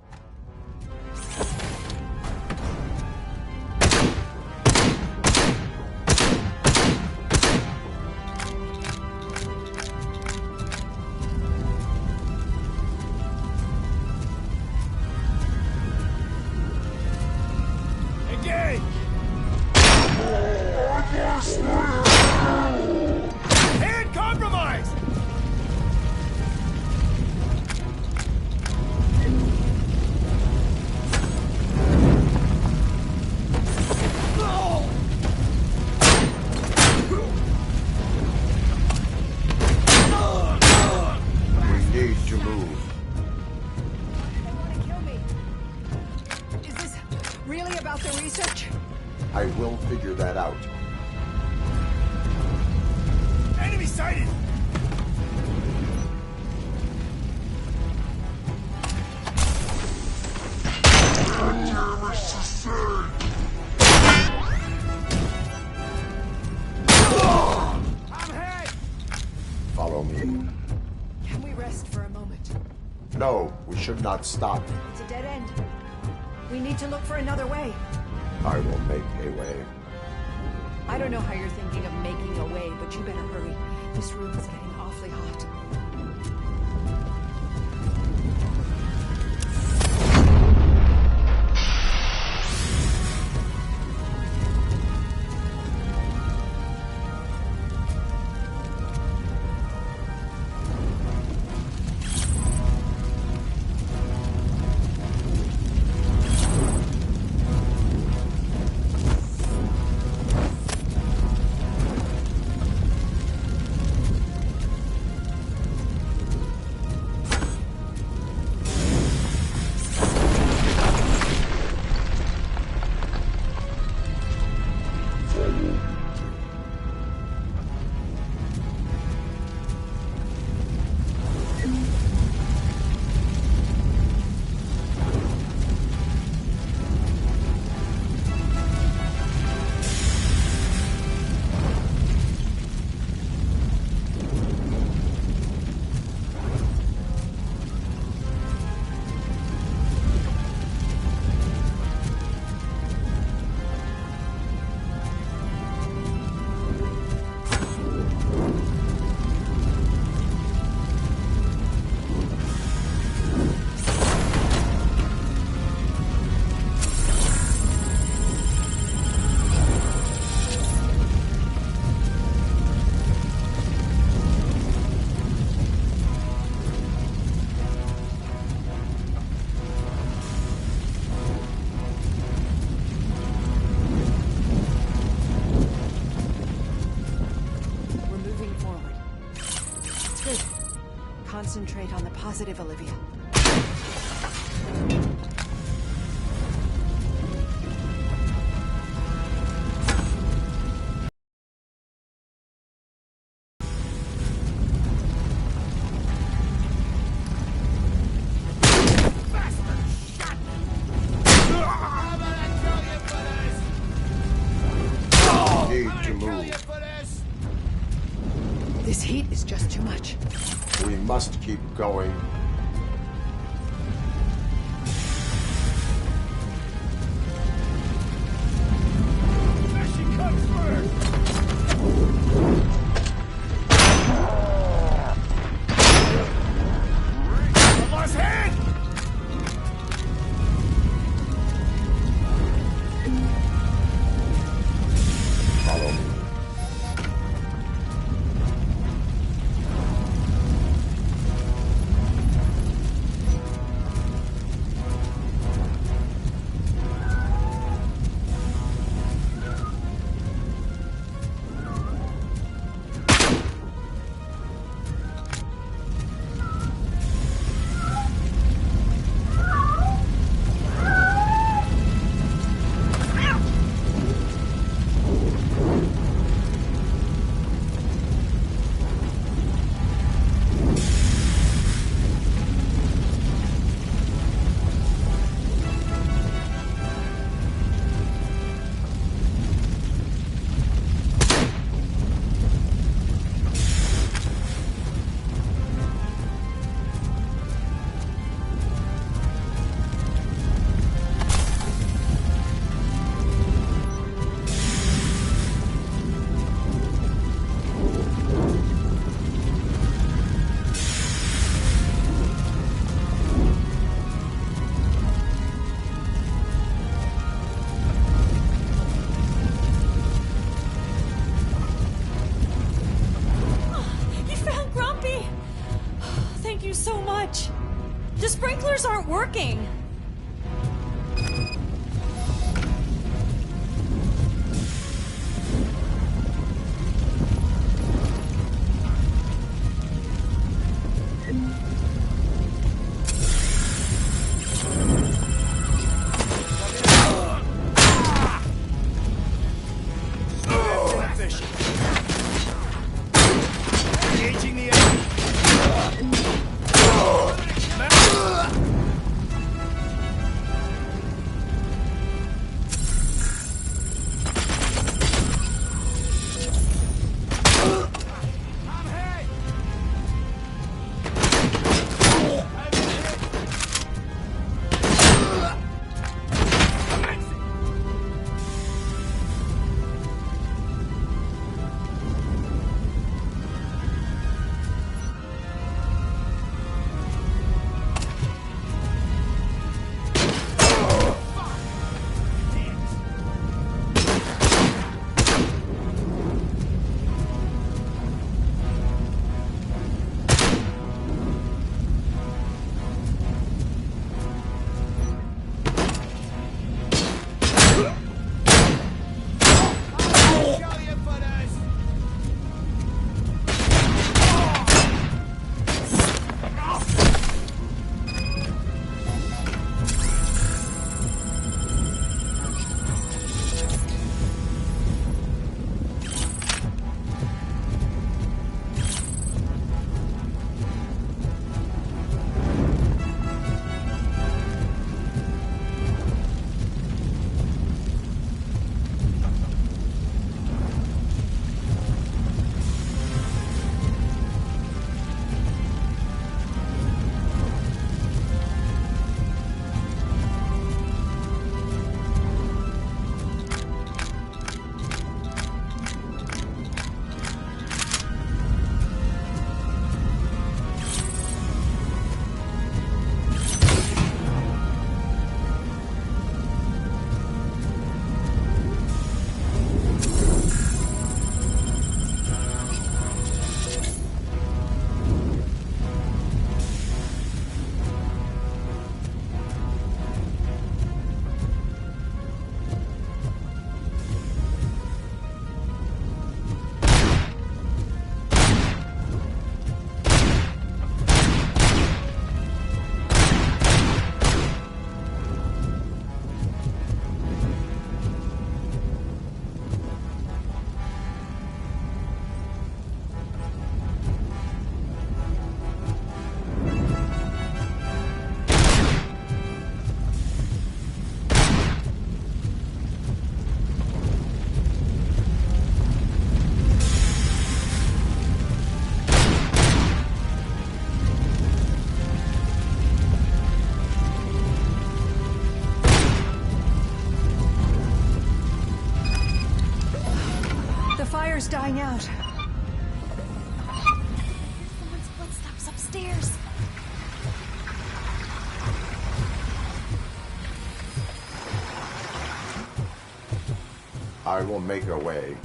Engage! Hand compromised! We need to move. Is this really about the research? I will figure that out. Enemy sighted! I'm hit! Follow me. Can we rest for a moment? No, we should not stop. It's a dead end. We need to look for another way. I will make a way. I don't know how you're thinking of making a way, but you better hurry. This room is getting awfully hot. safe, Olivia. Need to move. This heat is just too much. We must keep going. Follow me. You found Grumpy! Thank you so much. The sprinklers aren't working. Engaging the enemy. just dying out. Someone's footsteps upstairs. I will make a way.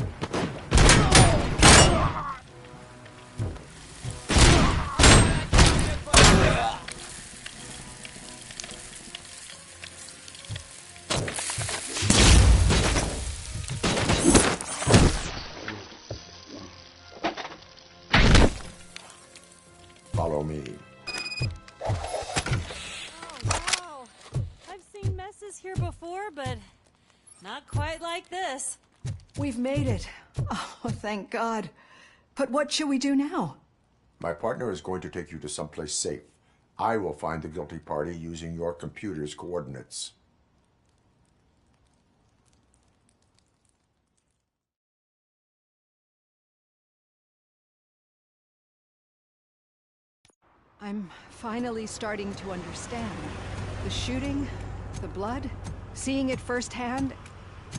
Follow me. Oh, wow. I've seen messes here before, but not quite like this. We've made it. Oh, thank God. But what should we do now? My partner is going to take you to someplace safe. I will find the guilty party using your computer's coordinates. I'm finally starting to understand. The shooting, the blood, seeing it firsthand,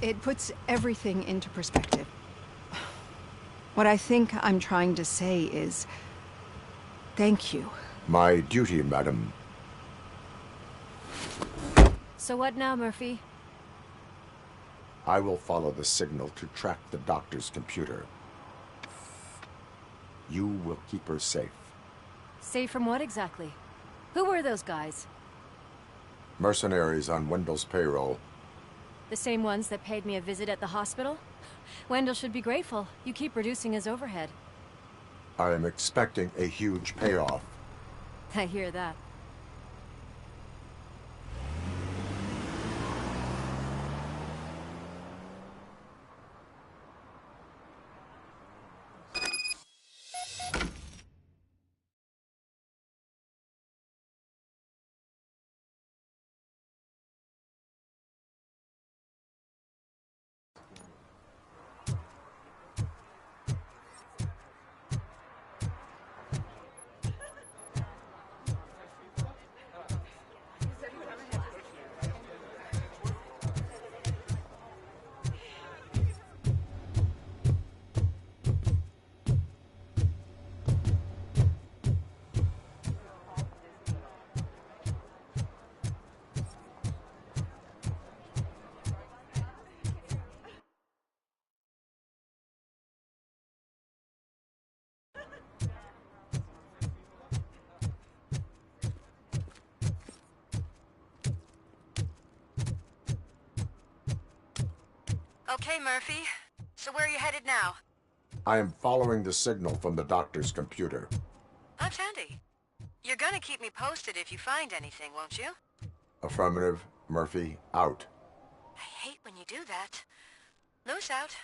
it puts everything into perspective. What I think I'm trying to say is, thank you. My duty, madam. So what now, Murphy? I will follow the signal to track the doctor's computer. You will keep her safe. Safe from what exactly? Who were those guys? Mercenaries on Wendell's payroll. The same ones that paid me a visit at the hospital? Wendell should be grateful. You keep reducing his overhead. I am expecting a huge payoff. I hear that. Okay, Murphy. So where are you headed now? I am following the signal from the doctor's computer. That's handy. You're gonna keep me posted if you find anything, won't you? Affirmative. Murphy, out. I hate when you do that. Loose out.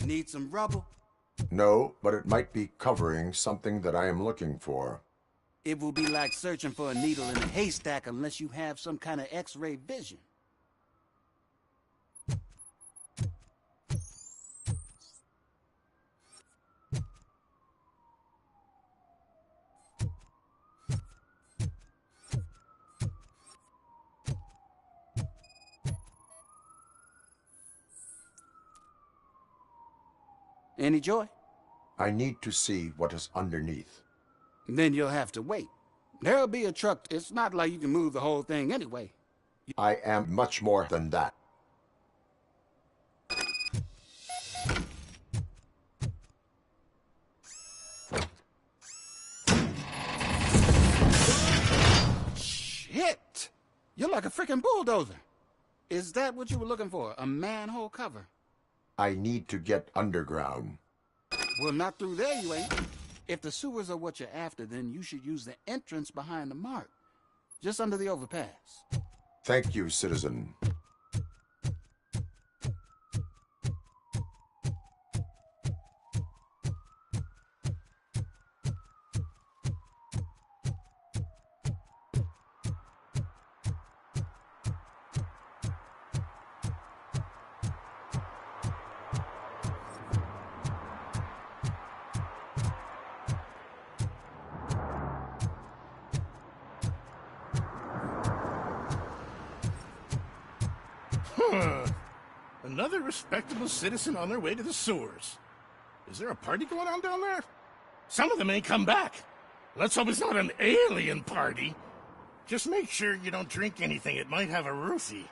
Need some rubber? No, but it might be covering something that I am looking for. It will be like searching for a needle in a haystack unless you have some kind of X-ray vision. Any joy? I need to see what is underneath. Then you'll have to wait. There'll be a truck. It's not like you can move the whole thing anyway. I am much more than that. Shit! You're like a freaking bulldozer. Is that what you were looking for? A manhole cover? I need to get underground. Well, not through there, you ain't. If the sewers are what you're after, then you should use the entrance behind the mark. Just under the overpass. Thank you, citizen. Another respectable citizen on their way to the sewers. Is there a party going on down there? Some of them ain't come back. Let's hope it's not an alien party. Just make sure you don't drink anything. It might have a roofie.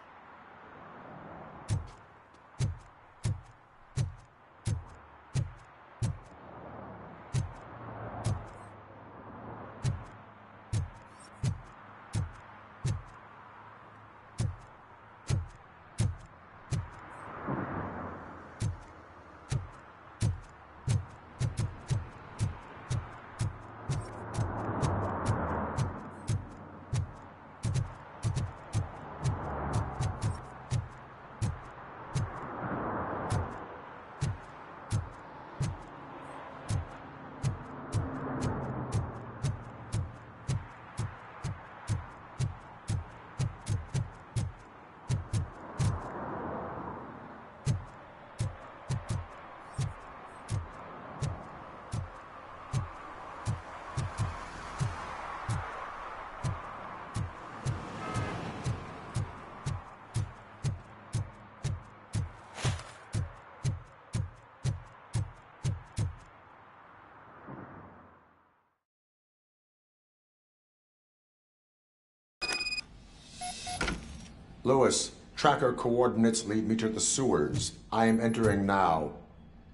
Lewis, tracker coordinates lead me to the sewers. I am entering now.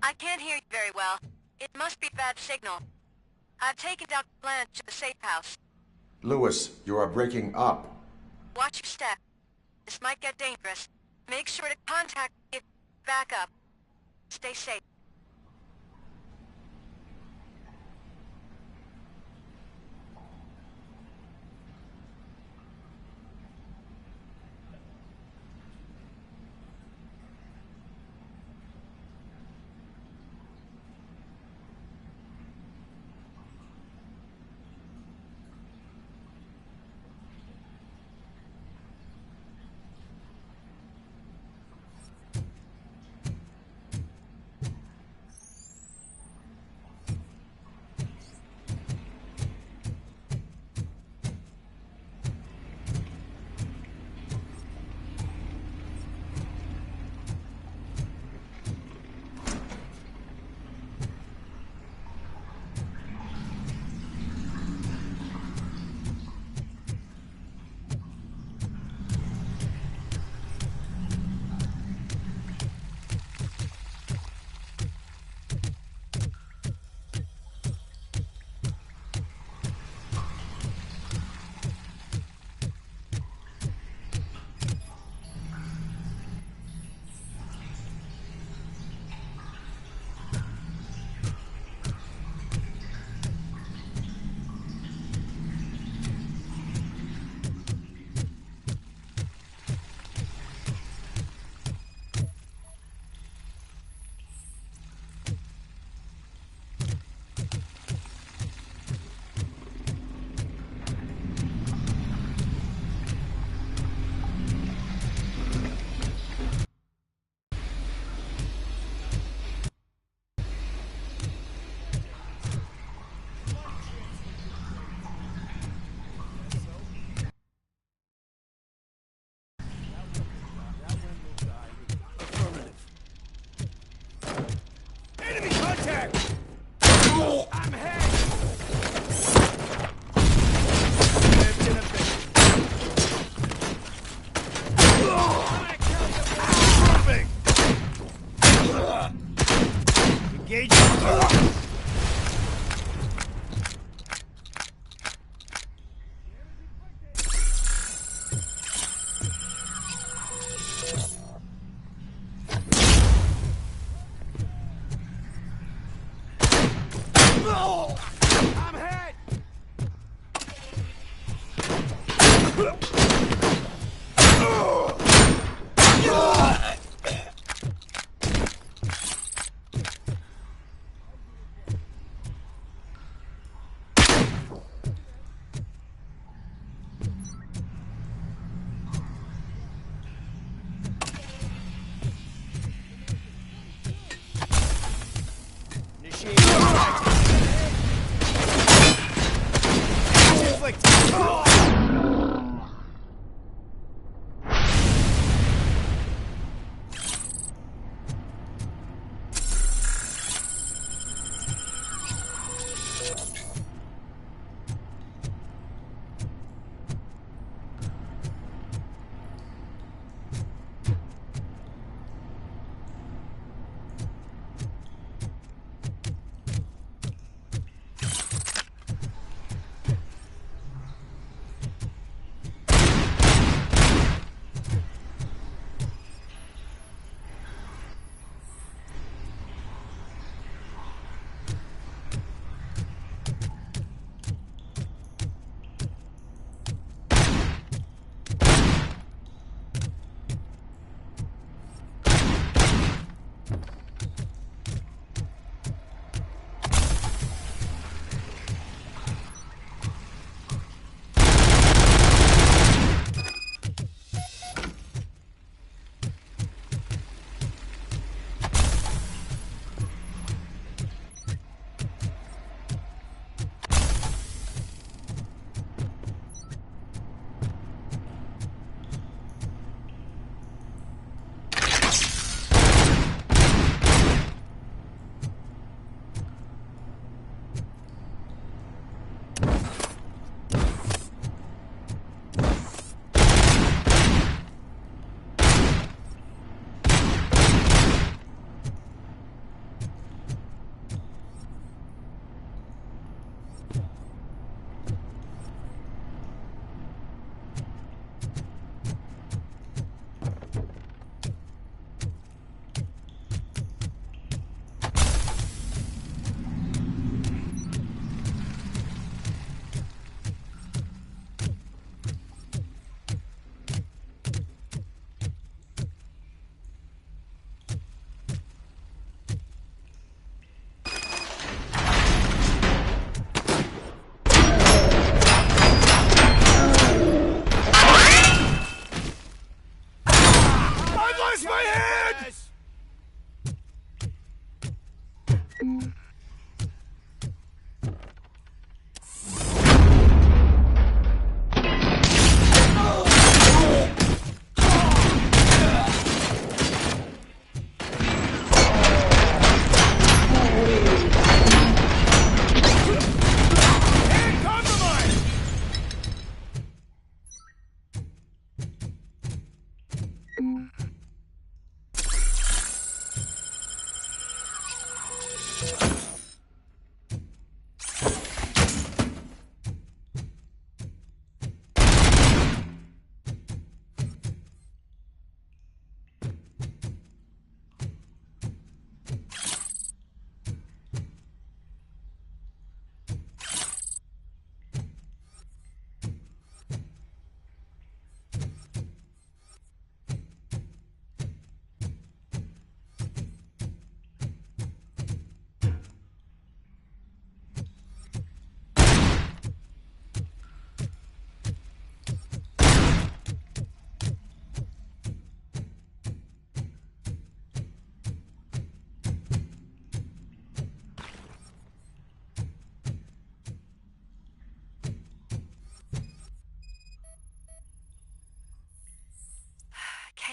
I can't hear you very well. It must be bad signal. I've taken down Blanche to the safe house. Lewis, you are breaking up. Watch your step. This might get dangerous. Make sure to contact me. Back up. Stay safe.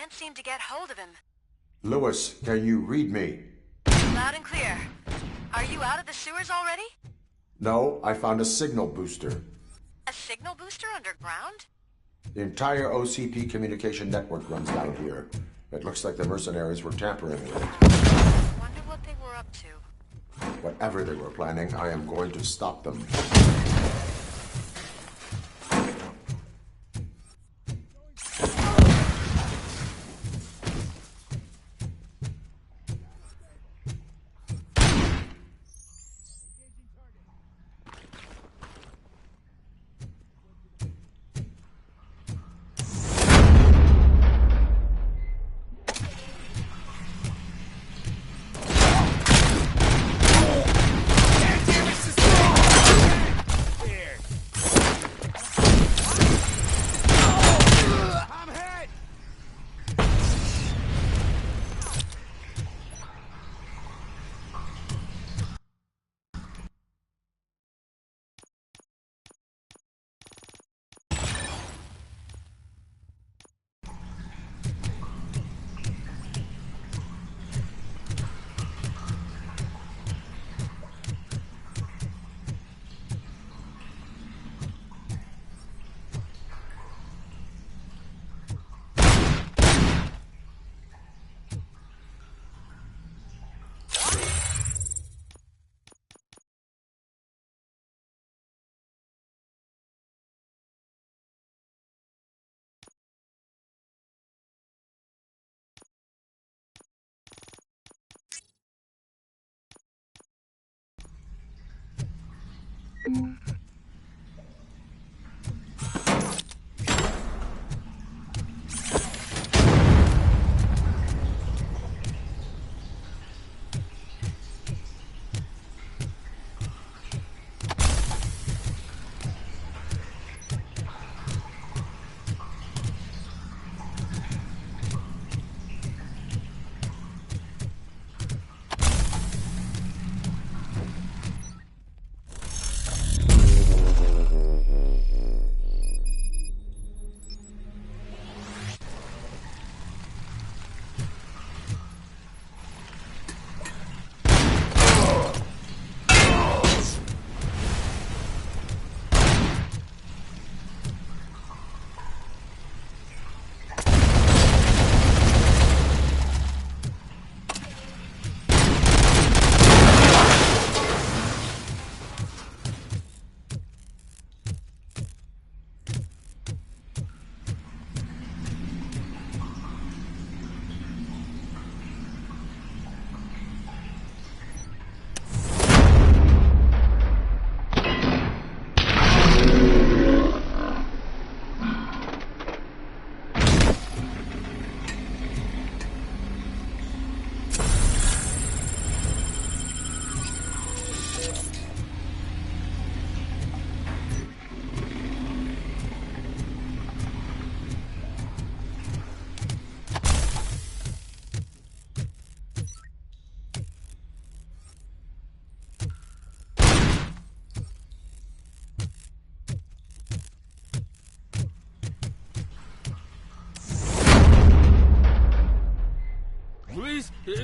Can't seem to get hold of him. Lewis, can you read me? Loud and clear. Are you out of the sewers already? No, I found a signal booster. A signal booster underground? The entire OCP communication network runs down here. It looks like the mercenaries were tampering with it. Wonder what they were up to. Whatever they were planning, I am going to stop them.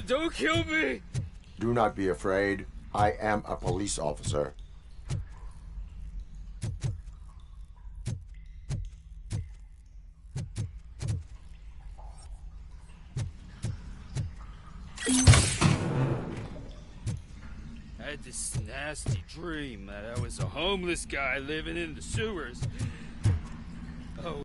Don't kill me! Do not be afraid. I am a police officer. I had this nasty dream that I was a homeless guy living in the sewers. Oh.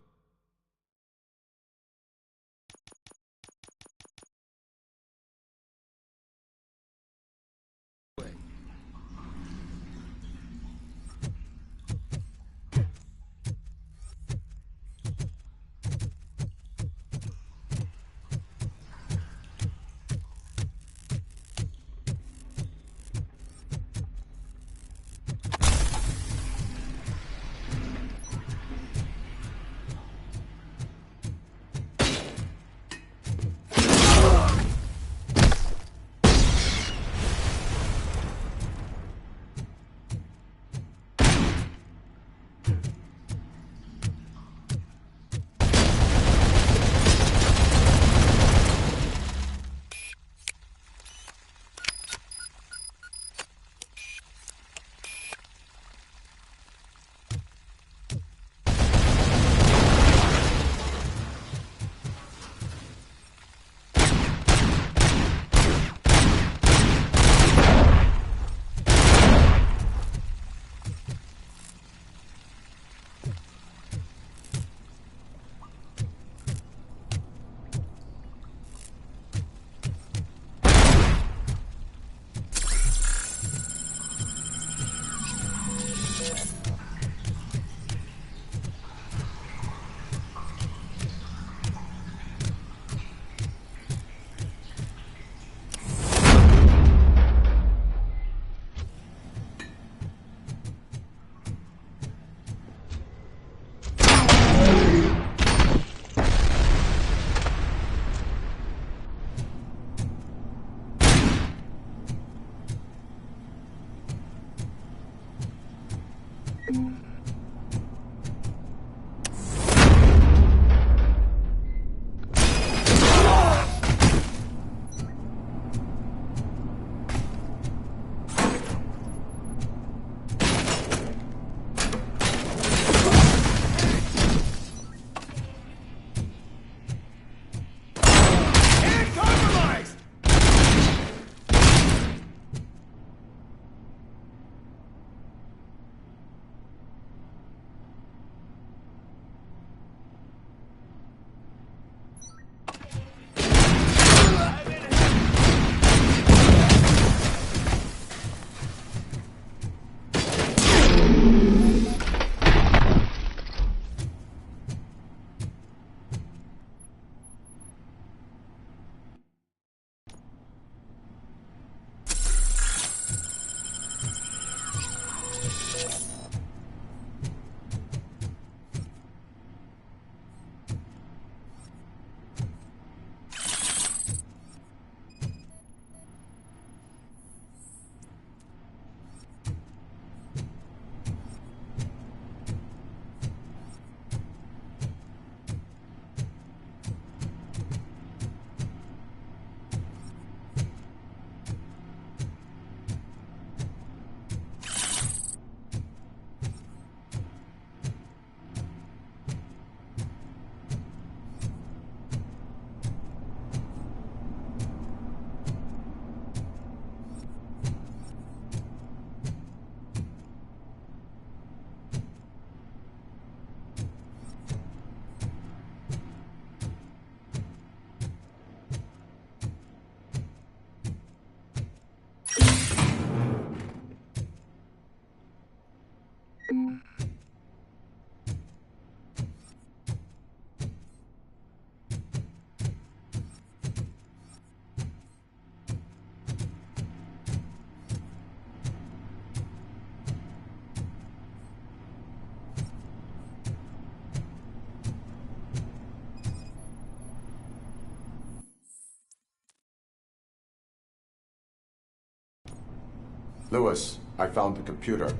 Lewis, I found the computer.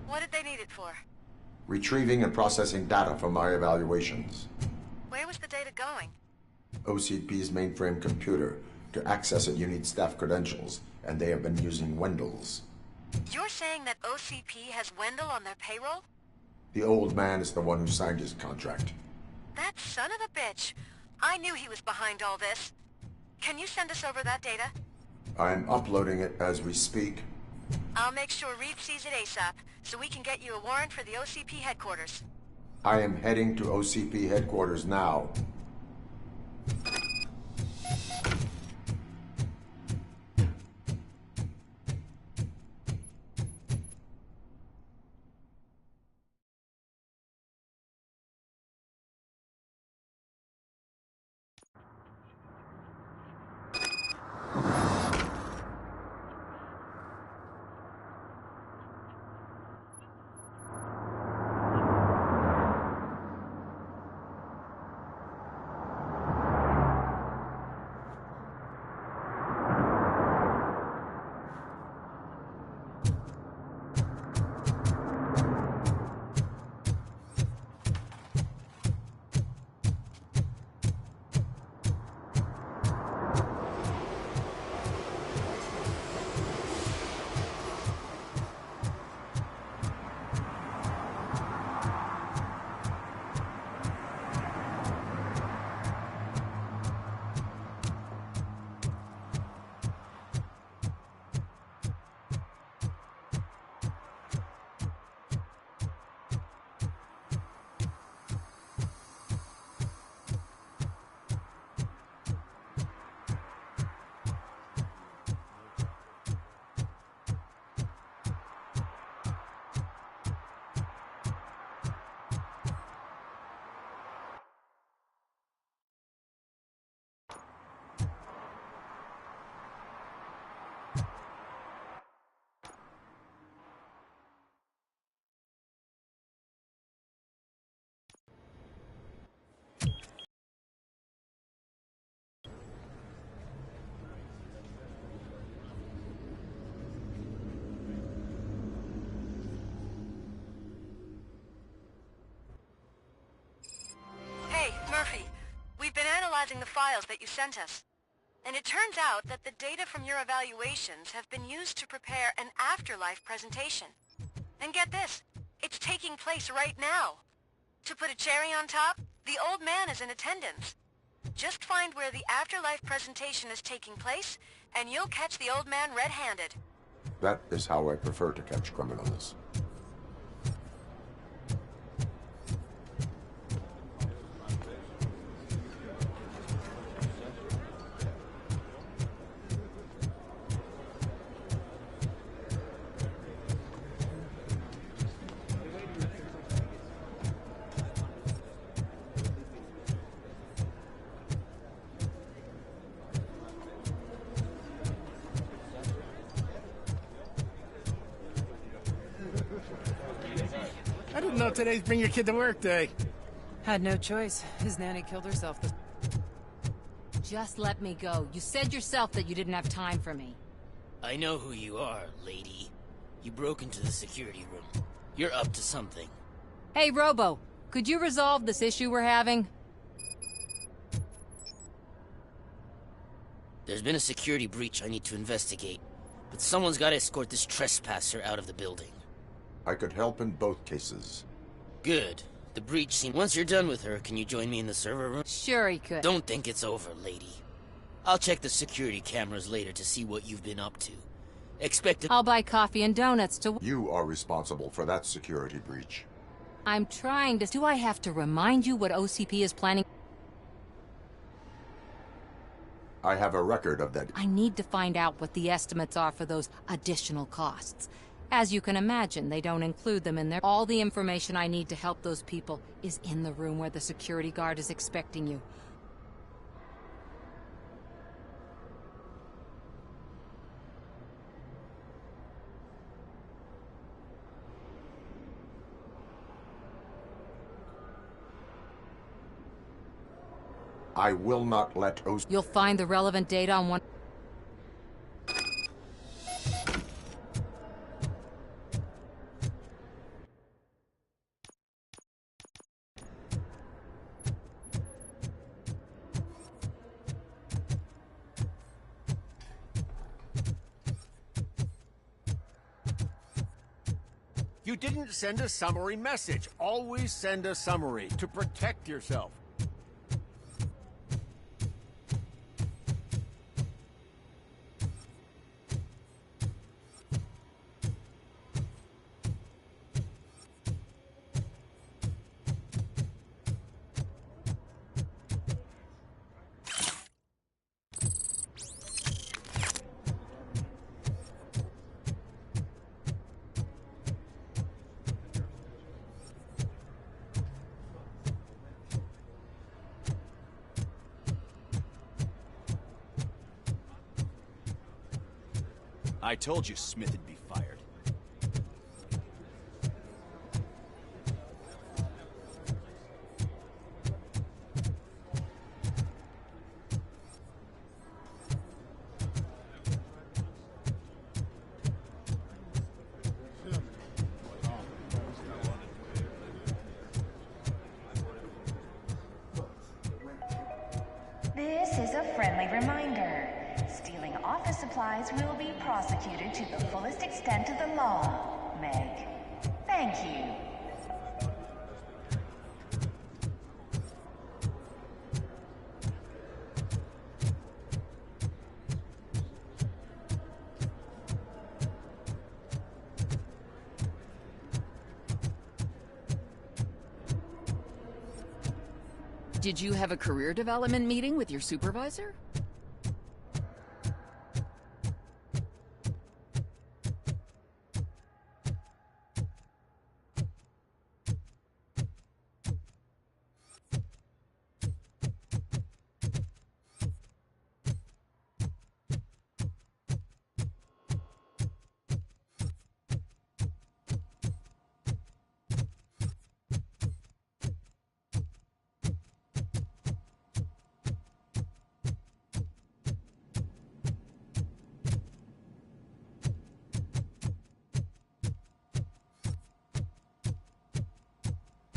What did they need it for? Retrieving and processing data from my evaluations. Where was the data going? OCP's mainframe computer. To access it, you need staff credentials, and they have been using Wendell's. You're saying that OCP has Wendell on their payroll? The old man is the one who signed his contract. That son of a bitch. I knew he was behind all this. Can you send us over that data? I'm uploading it as we speak. I'll make sure Reed sees it ASAP, so we can get you a warrant for the OCP headquarters. I am heading to OCP headquarters now. Murphy, we've been analyzing the files that you sent us. And it turns out that the data from your evaluations have been used to prepare an afterlife presentation. And get this, it's taking place right now. To put a cherry on top, the old man is in attendance. Just find where the afterlife presentation is taking place, and you'll catch the old man red-handed. That is how I prefer to catch criminals. I didn't know today's Bring Your Kid to Work Day. Had no choice. His nanny killed herself. Just let me go. You said yourself that you didn't have time for me. I know who you are, lady. You broke into the security room. You're up to something. Hey, Robo, could you resolve this issue we're having? There's been a security breach I need to investigate, but someone's got to escort this trespasser out of the building. I could help in both cases. Good. The breach scene. Once you're done with her, can you join me in the server room? Sure he could. Don't think it's over, lady. I'll check the security cameras later to see what you've been up to. Expect it. I'll buy coffee and donuts to... You are responsible for that security breach. I'm trying to... Do I have to remind you what OCP is planning? I have a record of that. I need to find out what the estimates are for those additional costs. As you can imagine, they don't include them in there. All the information I need to help those people is in the room where the security guard is expecting you. I will not let OCP... You'll find the relevant data on one... You didn't send a summary message. Always send a summary to protect yourself. I told you Smith'd be fired. This is a friendly reminder. Stealing office supplies will be prosecuted to the fullest extent of the law, Meg. Thank you. Did you have a career development meeting with your supervisor?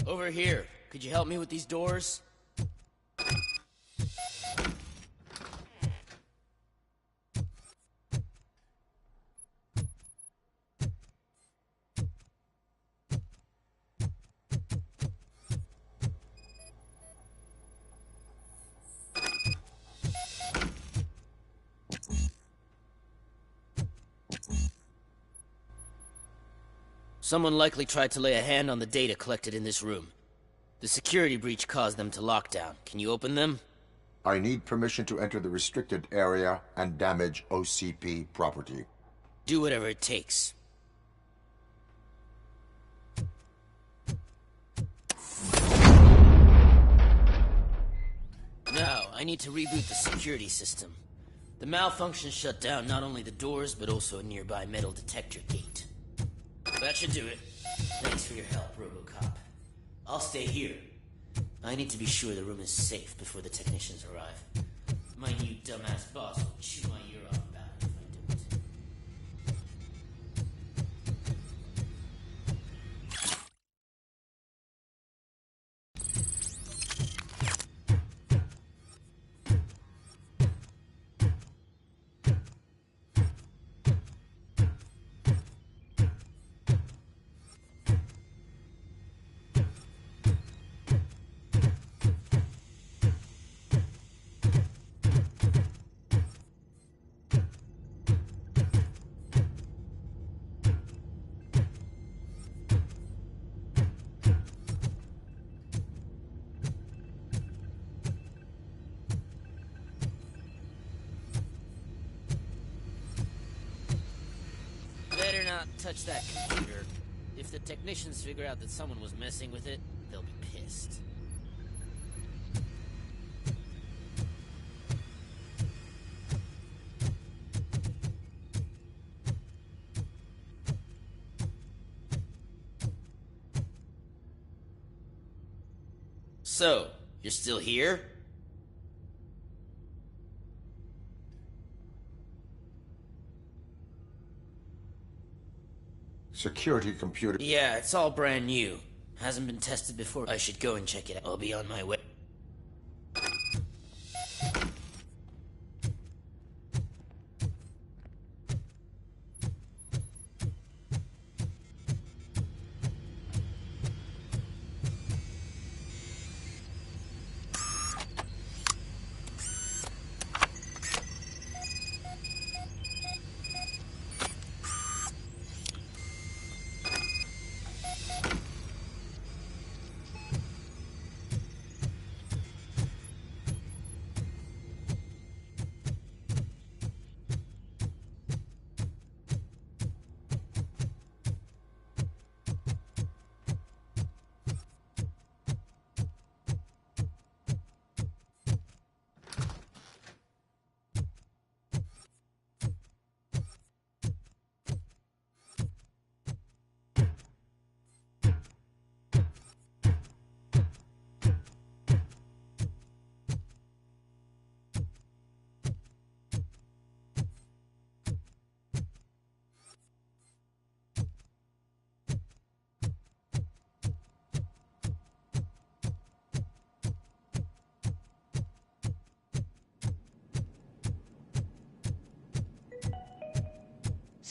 Over here. Could you help me with these doors? Someone likely tried to lay a hand on the data collected in this room. The security breach caused them to lock down. Can you open them? I need permission to enter the restricted area and damage OCP property. Do whatever it takes. Now, I need to reboot the security system. The malfunction shut down not only the doors, but also a nearby metal detector gate. That should do it. Thanks for your help, Robocop. I'll stay here. I need to be sure the room is safe before the technicians arrive. My new dumbass boss will chew my ear off about it if I don't. Better not touch that computer. If the technicians figure out that someone was messing with it, they'll be pissed. So, you're still here? Security computer. Yeah, it's all brand new. Hasn't been tested before. I should go and check it out. I'll be on my way.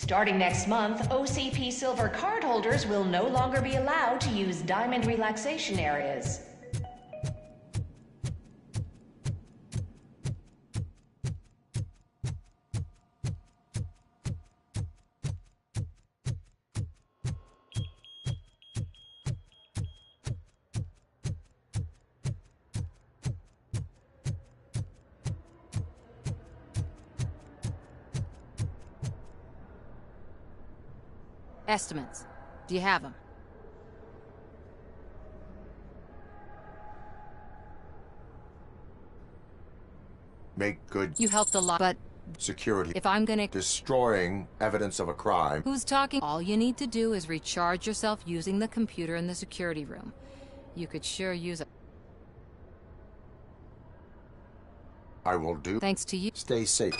Starting next month, OCP Silver cardholders will no longer be allowed to use diamond relaxation areas. Estimates. Do you have them? Make good You helped a lot, but security. if I'm gonna... Destroying evidence of a crime. Who's talking? All you need to do is recharge yourself using the computer in the security room. You could sure use it. I will do. Thanks to you. Stay safe.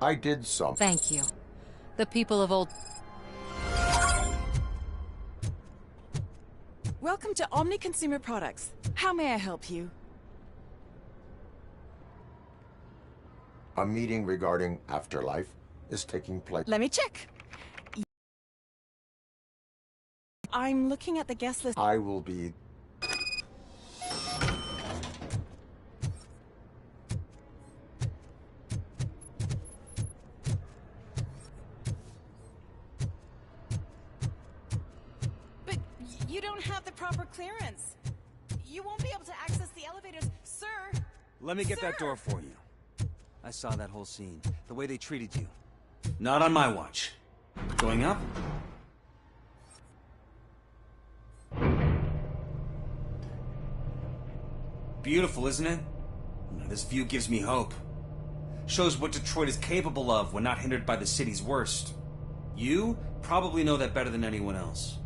I did something. Thank you. The people of old... Welcome to Omni Consumer Products. How may I help you? A meeting regarding afterlife is taking place. Let me check. I'm looking at the guest list. I will be... But you don't have the proper clearance. You won't be able to access the elevators, sir. Let me get that door for you. I saw that whole scene. The way they treated you. Not on my watch. Going up? Beautiful, isn't it? This view gives me hope. Shows what Detroit is capable of when not hindered by the city's worst. You probably know that better than anyone else.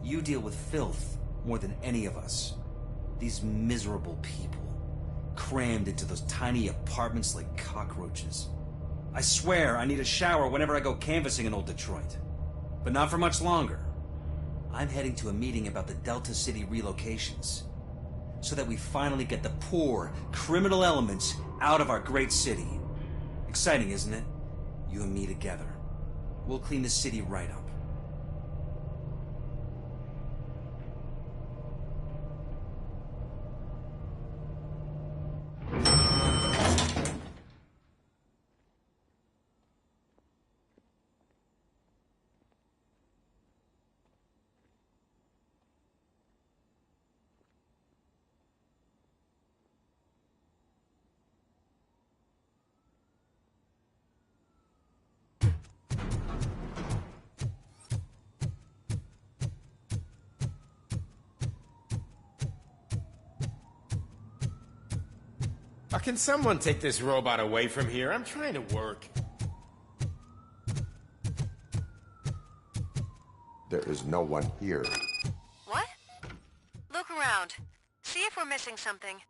You deal with filth more than any of us. These miserable people, crammed into those tiny apartments like cockroaches. I swear I need a shower whenever I go canvassing in old Detroit. But not for much longer. I'm heading to a meeting about the Delta City relocations, so that we finally get the poor, criminal elements out of our great city. Exciting, isn't it? You and me together. We'll clean the city right up. Can someone take this robot away from here? I'm trying to work. There is no one here. What? Look around. See if we're missing something.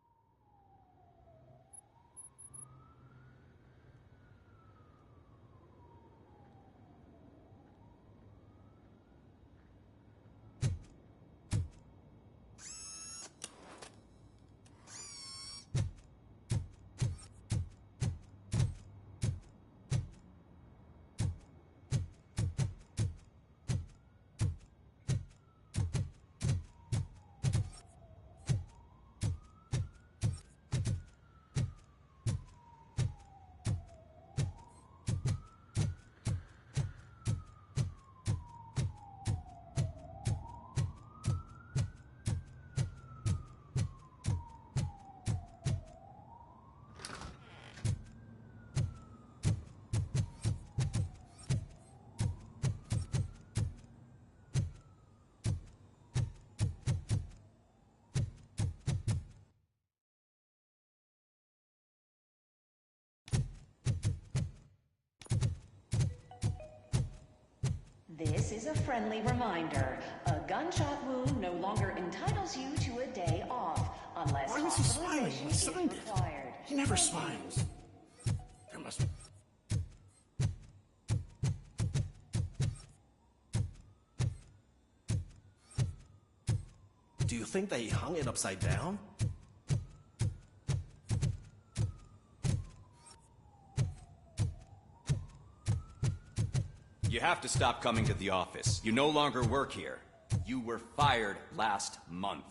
This is a friendly reminder. A gunshot wound no longer entitles you to a day off, unless Why was he smiling when he hospitalization signed is it? required. He never smiles. There must... Do you think they hung it upside down? You have to stop coming to the office. You no longer work here. You were fired last month.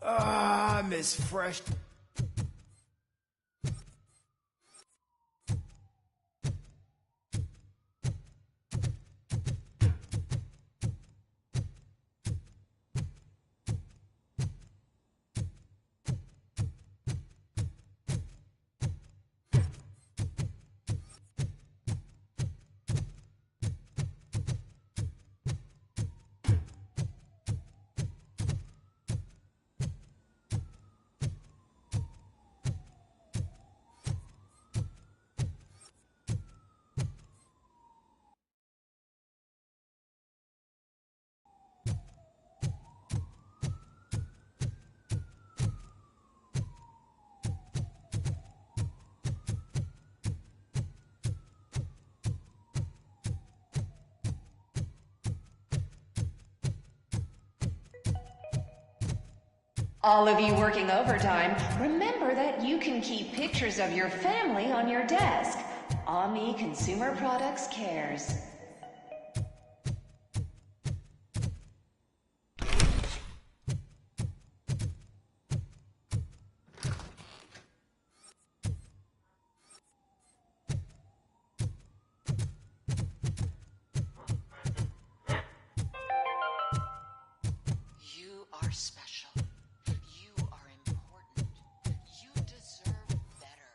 Ah, Miss Fresh. All of you working overtime, remember that you can keep pictures of your family on your desk. Omni Consumer Products cares. You are special. You are important. You deserve better.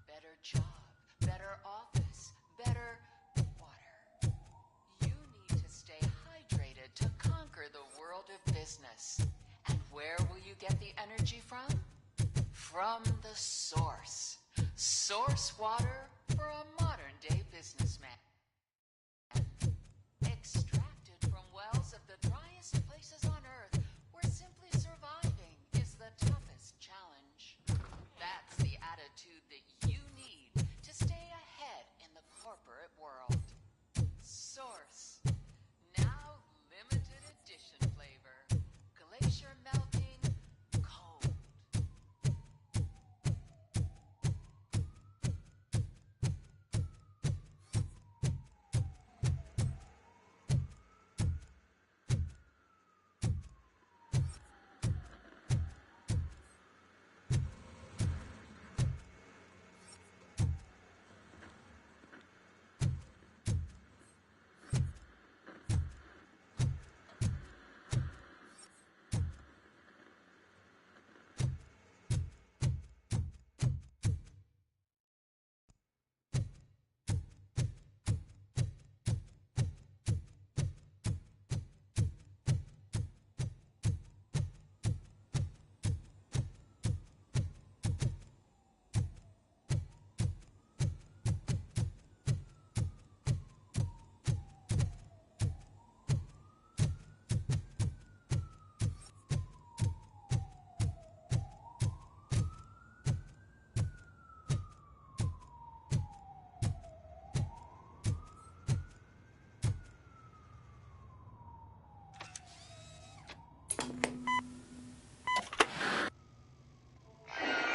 Better job, better office, better water. You need to stay hydrated to conquer the world of business. And where will you get the energy from? From the source. Source water for a modern-day businessman. Extracted from wells of the driest places on Earth, where simply surviving is the toughest challenge. That's the attitude that you need to stay ahead in the corporate world. Source. Now limited edition flavor. Glacier melting cold.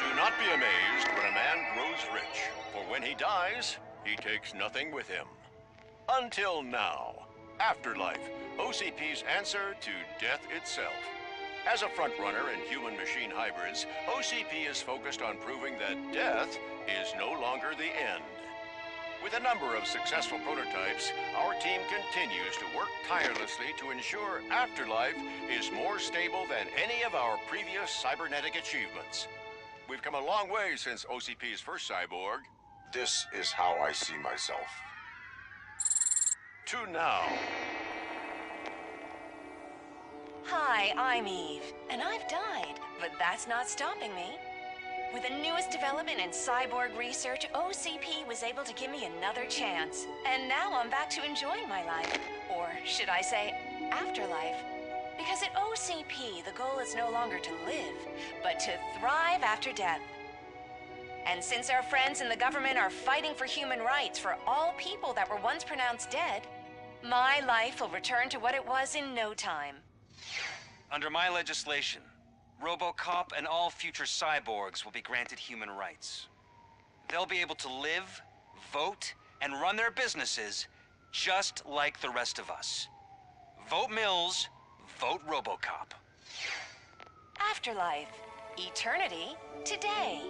Do not be amazed when a man grows rich, for when he dies, he takes nothing with him. Until now. Afterlife, OCP's answer to death itself. As a frontrunner in human-machine hybrids, OCP is focused on proving that death is no longer the end. With a number of successful prototypes, our team continues to work tirelessly to ensure Afterlife is more stable than any of our previous cybernetic achievements. We've come a long way since OCP's first cyborg. This is how I see myself. To now. Hi, I'm Eve, and I've died, but that's not stopping me. With the newest development in cyborg research, OCP was able to give me another chance. And now I'm back to enjoying my life. Or should I say, afterlife. Because at OCP, the goal is no longer to live, but to thrive after death. And since our friends in the government are fighting for human rights for all people that were once pronounced dead, my life will return to what it was in no time. Under my legislation, Robocop and all future cyborgs will be granted human rights. They'll be able to live, vote, and run their businesses just like the rest of us. Vote Mills, vote Robocop. Afterlife. Eternity today.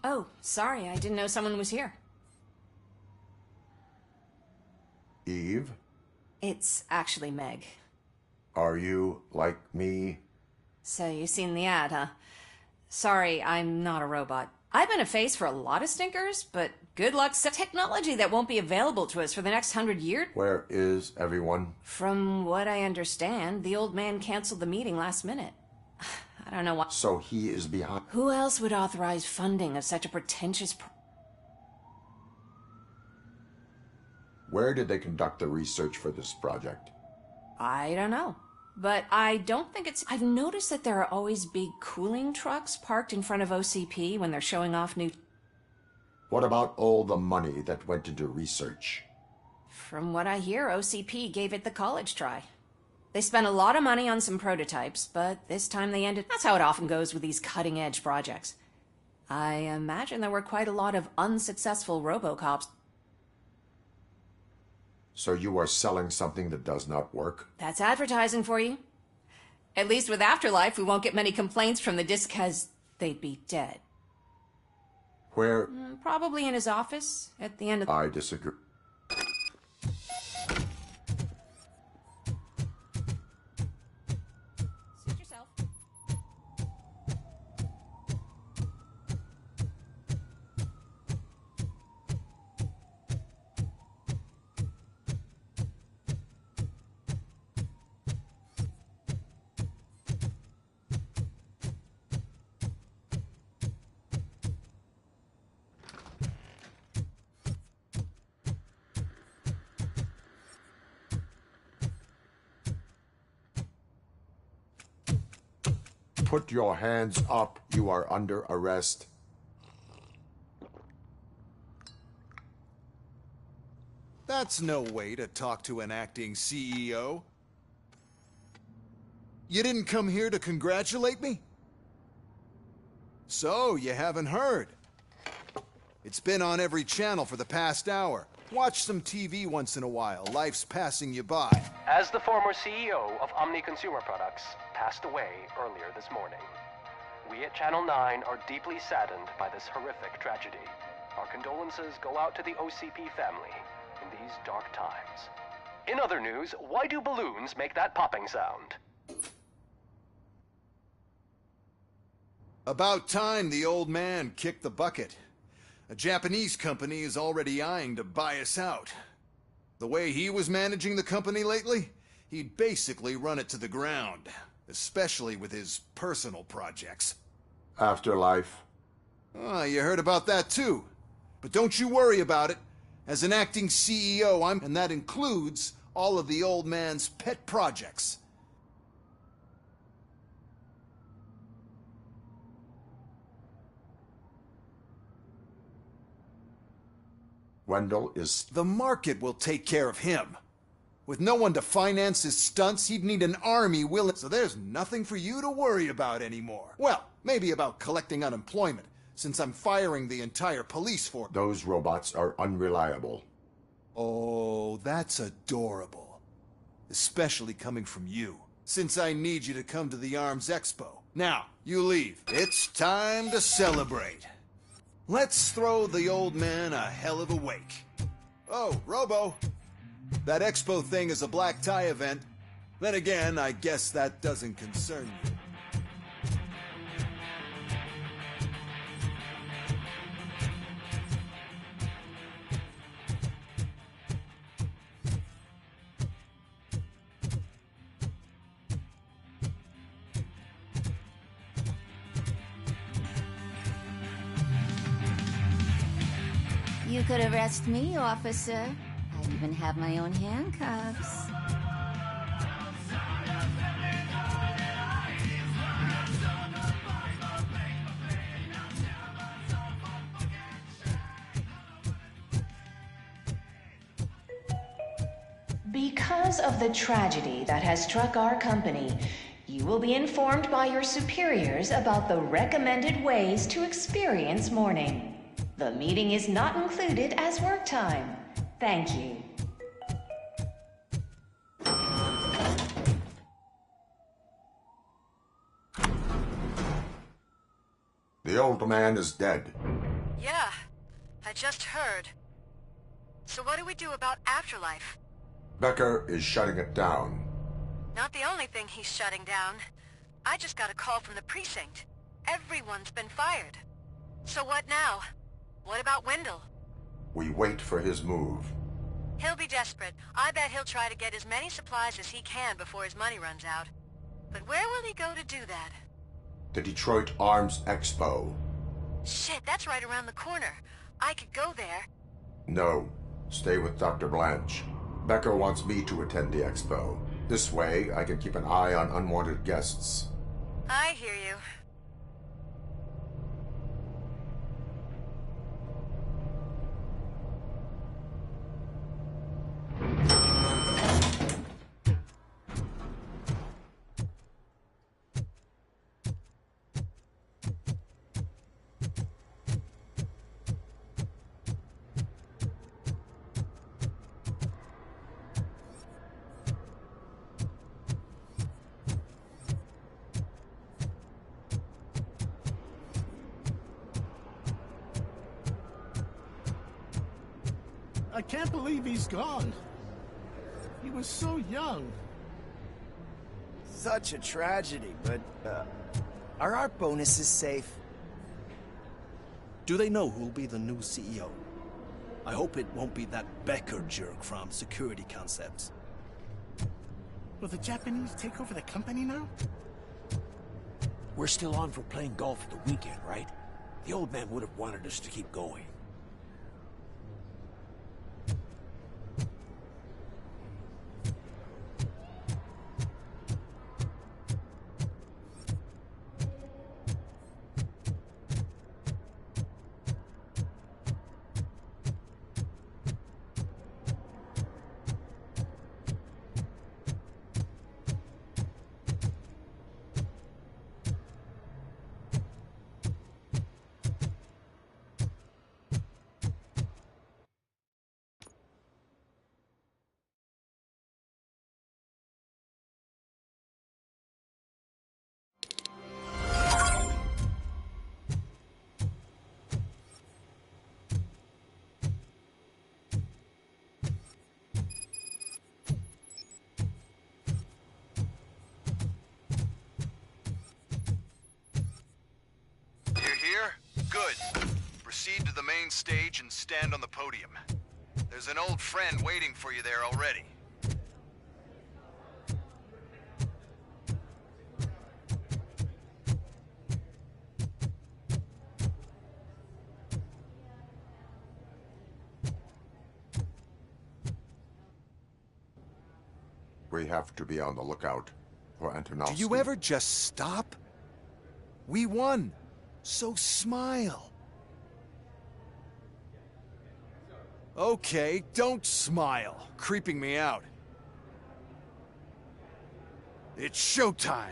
Oh, sorry, I didn't know someone was here. Eve? It's actually Meg. Are you like me? So you've seen the ad, huh? Sorry, I'm not a robot. I've been a face for a lot of stinkers, but good luck with technology that won't be available to us for the next 100 years. Where is everyone? From what I understand, the old man canceled the meeting last minute. I don't know why. So he is behind. Who else would authorize funding of such a pretentious Where did they conduct the research for this project? I don't know. But I don't think it's... I've noticed that there are always big cooling trucks parked in front of OCP when they're showing off new... What about all the money that went into research? From what I hear, OCP gave it the college try. They spent a lot of money on some prototypes, but this time they ended... That's how it often goes with these cutting-edge projects. I imagine there were quite a lot of unsuccessful Robocops. So you are selling something that does not work? That's advertising for you. At least with Afterlife, we won't get many complaints from the disc because they'd be dead. Where? Probably in his office at the end of... I disagree. Suit yourself. Put your hands up. You are under arrest. That's no way to talk to an acting CEO. You didn't come here to congratulate me? So, you haven't heard. It's been on every channel for the past hour. Watch some TV once in a while. Life's passing you by. As the former CEO of Omni Consumer Products passed away earlier this morning, we at Channel 9 are deeply saddened by this horrific tragedy. Our condolences go out to the OCP family in these dark times. In other news, why do balloons make that popping sound? About time the old man kicked the bucket. A Japanese company is already eyeing to buy us out. The way he was managing the company lately, he'd basically run it to the ground, especially with his personal projects. Afterlife. Ah, you heard about that too. But don't you worry about it. As an acting CEO, and that includes all of the old man's pet projects. Wendell is... The market will take care of him. With no one to finance his stunts, he'd need an army willing... So there's nothing for you to worry about anymore. Well, maybe about collecting unemployment, since I'm firing the entire police force. Those robots are unreliable. Oh, that's adorable. Especially coming from you, since I need you to come to the Arms Expo. Now, you leave. It's time to celebrate. Let's throw the old man a hell of a wake. Oh, Robo. That expo thing is a black tie event. Then again, I guess that doesn't concern you. You could arrest me, officer. I even have my own handcuffs. Because of the tragedy that has struck our company, you will be informed by your superiors about the recommended ways to experience mourning. The meeting is not included as work time. Thank you. The old man is dead. Yeah, I just heard. So what do we do about Afterlife? Becker is shutting it down. Not the only thing he's shutting down. I just got a call from the precinct. Everyone's been fired. So what now? What about Wendell? We wait for his move. He'll be desperate. I bet he'll try to get as many supplies as he can before his money runs out. But where will he go to do that? The Detroit Arms Expo. Shit, that's right around the corner. I could go there. No. Stay with Dr. Blanche. Becker wants me to attend the expo. This way, I can keep an eye on unwanted guests. I hear you. I can't believe he's gone. He was so young. Such a tragedy, but, are our bonuses safe? Do they know who'll be the new CEO? I hope it won't be that Becker jerk from Security Concepts. Will the Japanese take over the company now? We're still on for playing golf at the weekend, right? The old man would have wanted us to keep going. Here? Good. Proceed to the main stage and stand on the podium. There's an old friend waiting for you there already. We have to be on the lookout for Antonovsky. Do you ever just stop? We won. So smile. Okay, don't smile. Creeping me out. It's showtime.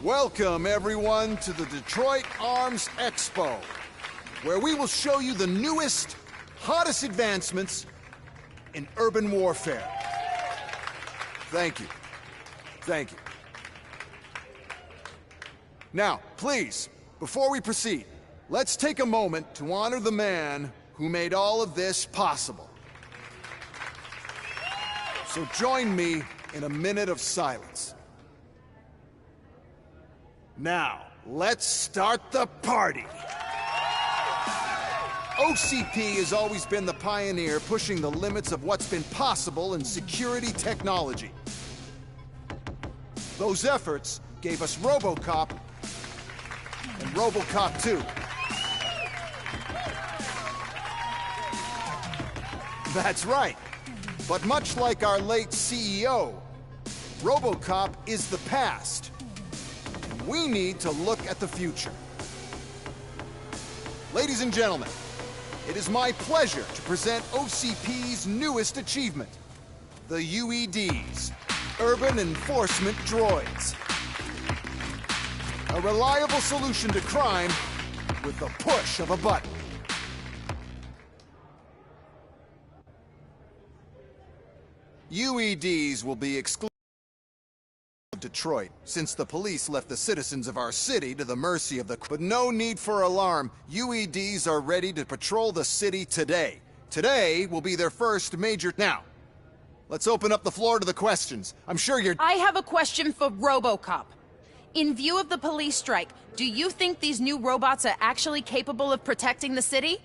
Welcome, everyone, to the Detroit Arms Expo, where we will show you the newest, hottest advancements in urban warfare. Thank you. Thank you. Now, please, before we proceed, let's take a moment to honor the man who made all of this possible. So join me in a minute of silence. Now, let's start the party! OCP has always been the pioneer pushing the limits of what's been possible in security technology. Those efforts gave us Robocop and Robocop 2. That's right. But much like our late CEO, Robocop is the past. And we need to look at the future. Ladies and gentlemen, it is my pleasure to present OCP's newest achievement, the UEDs, Urban Enforcement Droids. A reliable solution to crime with the push of a button. UEDs will be exclusive to Detroit, since the police left the citizens of our city to the mercy of the... But no need for alarm. UEDs are ready to patrol the city today. Today will be their first major... Now, let's open up the floor to the questions. I'm sure you're... I have a question for Robocop. In view of the police strike, do you think these new robots are actually capable of protecting the city?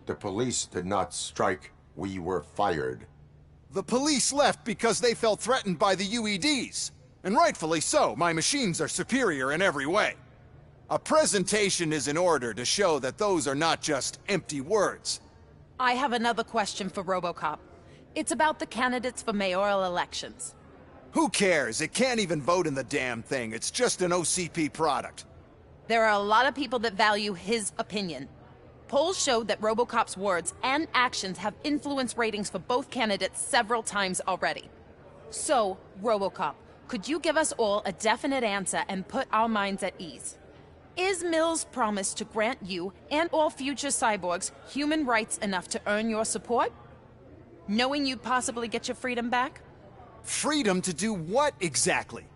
The police did not strike. We were fired. The police left because they felt threatened by the UEDs. And rightfully so. My machines are superior in every way. A presentation is in order to show that those are not just empty words. I have another question for Robocop. It's about the candidates for mayoral elections. Who cares? It can't even vote in the damn thing. It's just an OCP product. There are a lot of people that value his opinion. Polls showed that Robocop's words and actions have influenced ratings for both candidates several times already. So, Robocop, could you give us all a definite answer and put our minds at ease? Is Mills' promise to grant you and all future cyborgs human rights enough to earn your support? Knowing you'd possibly get your freedom back? Freedom to do what exactly?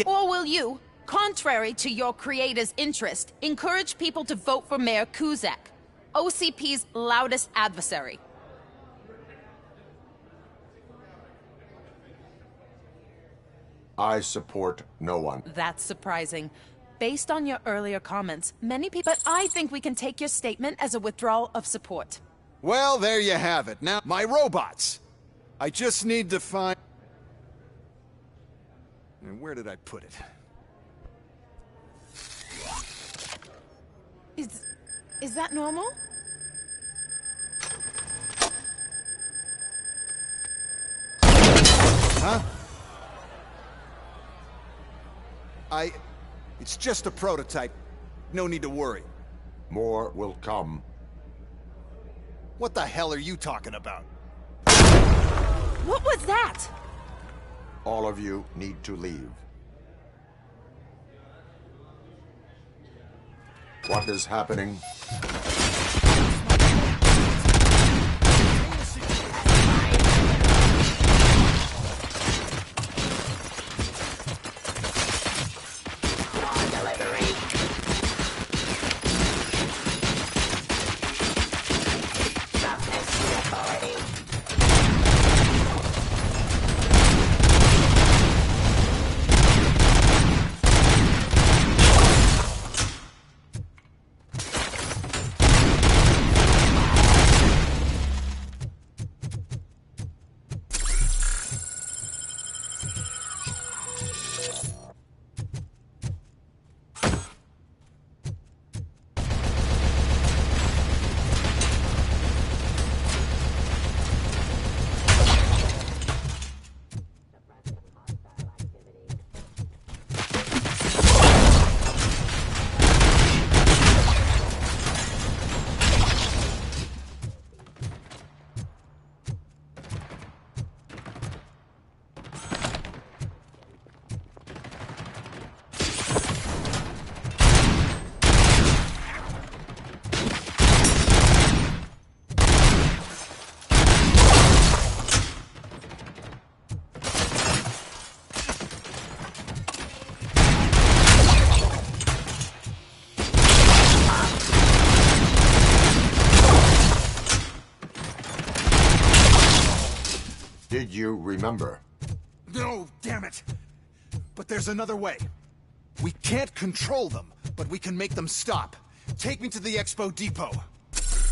Or will you, contrary to your creator's interest, encourage people to vote for Mayor Kuzak, OCP's loudest adversary? I support no one. That's surprising. Based on your earlier comments, many people... But I think we can take your statement as a withdrawal of support. Well, there you have it. Now, my robots. I just need to find... And where did I put it? Is that normal? Huh? It's just a prototype. No need to worry. More will come. What the hell are you talking about? What was that? All of you need to leave. What is happening? Did you remember? No, damn it! But there's another way. We can't control them, but we can make them stop. Take me to the Expo Depot.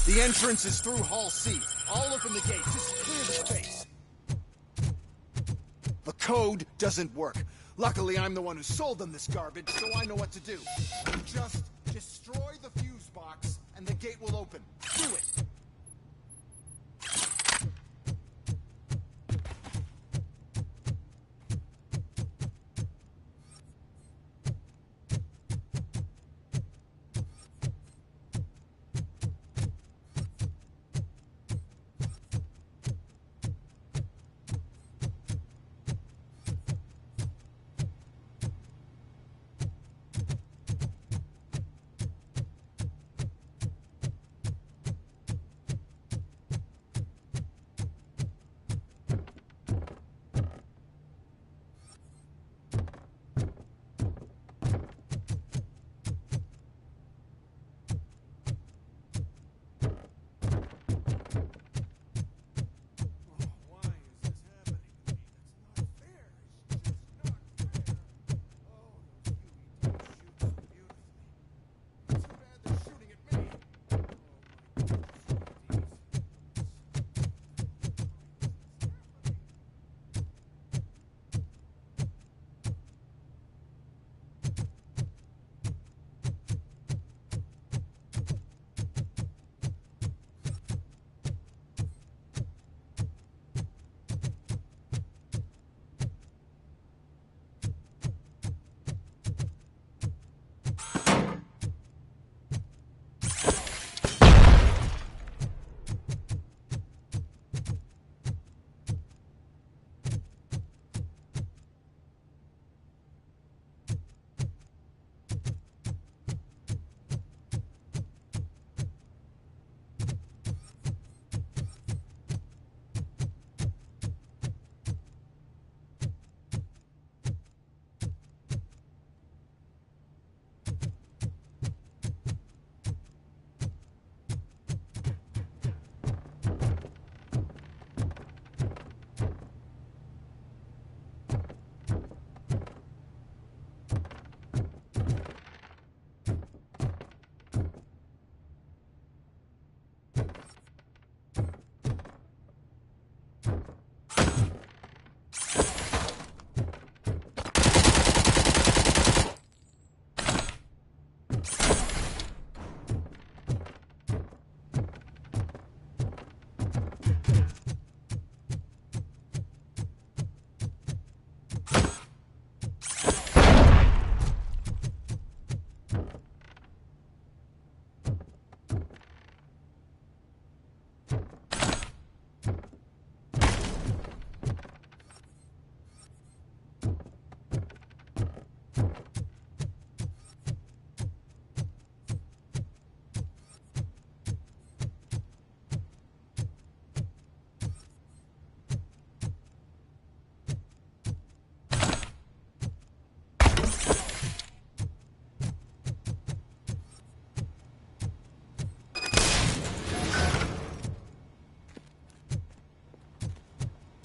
The entrance is through Hall C. I'll open the gate. Just clear the space. The code doesn't work. Luckily, I'm the one who sold them this garbage, so I know what to do. Just destroy the fuse box, and the gate will open. Do it!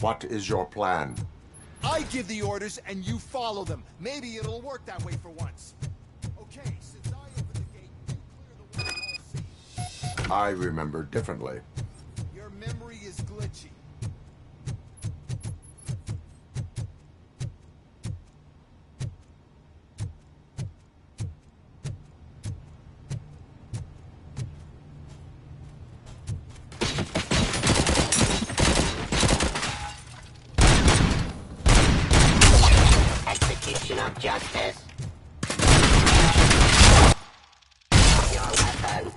What is your plan? I give the orders and you follow them. Maybe it'll work that way for once. Okay, since I opened the gate, you clear the way to all see. I remember differently. Your memory is glitchy. Execution of justice. Your weapon.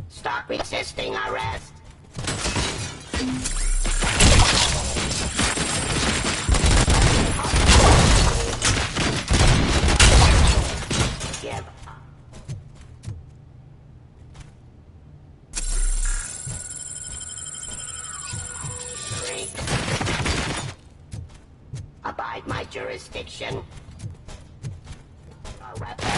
Stop resisting arrest. Give up. Abide my jurisdiction. Our weapon.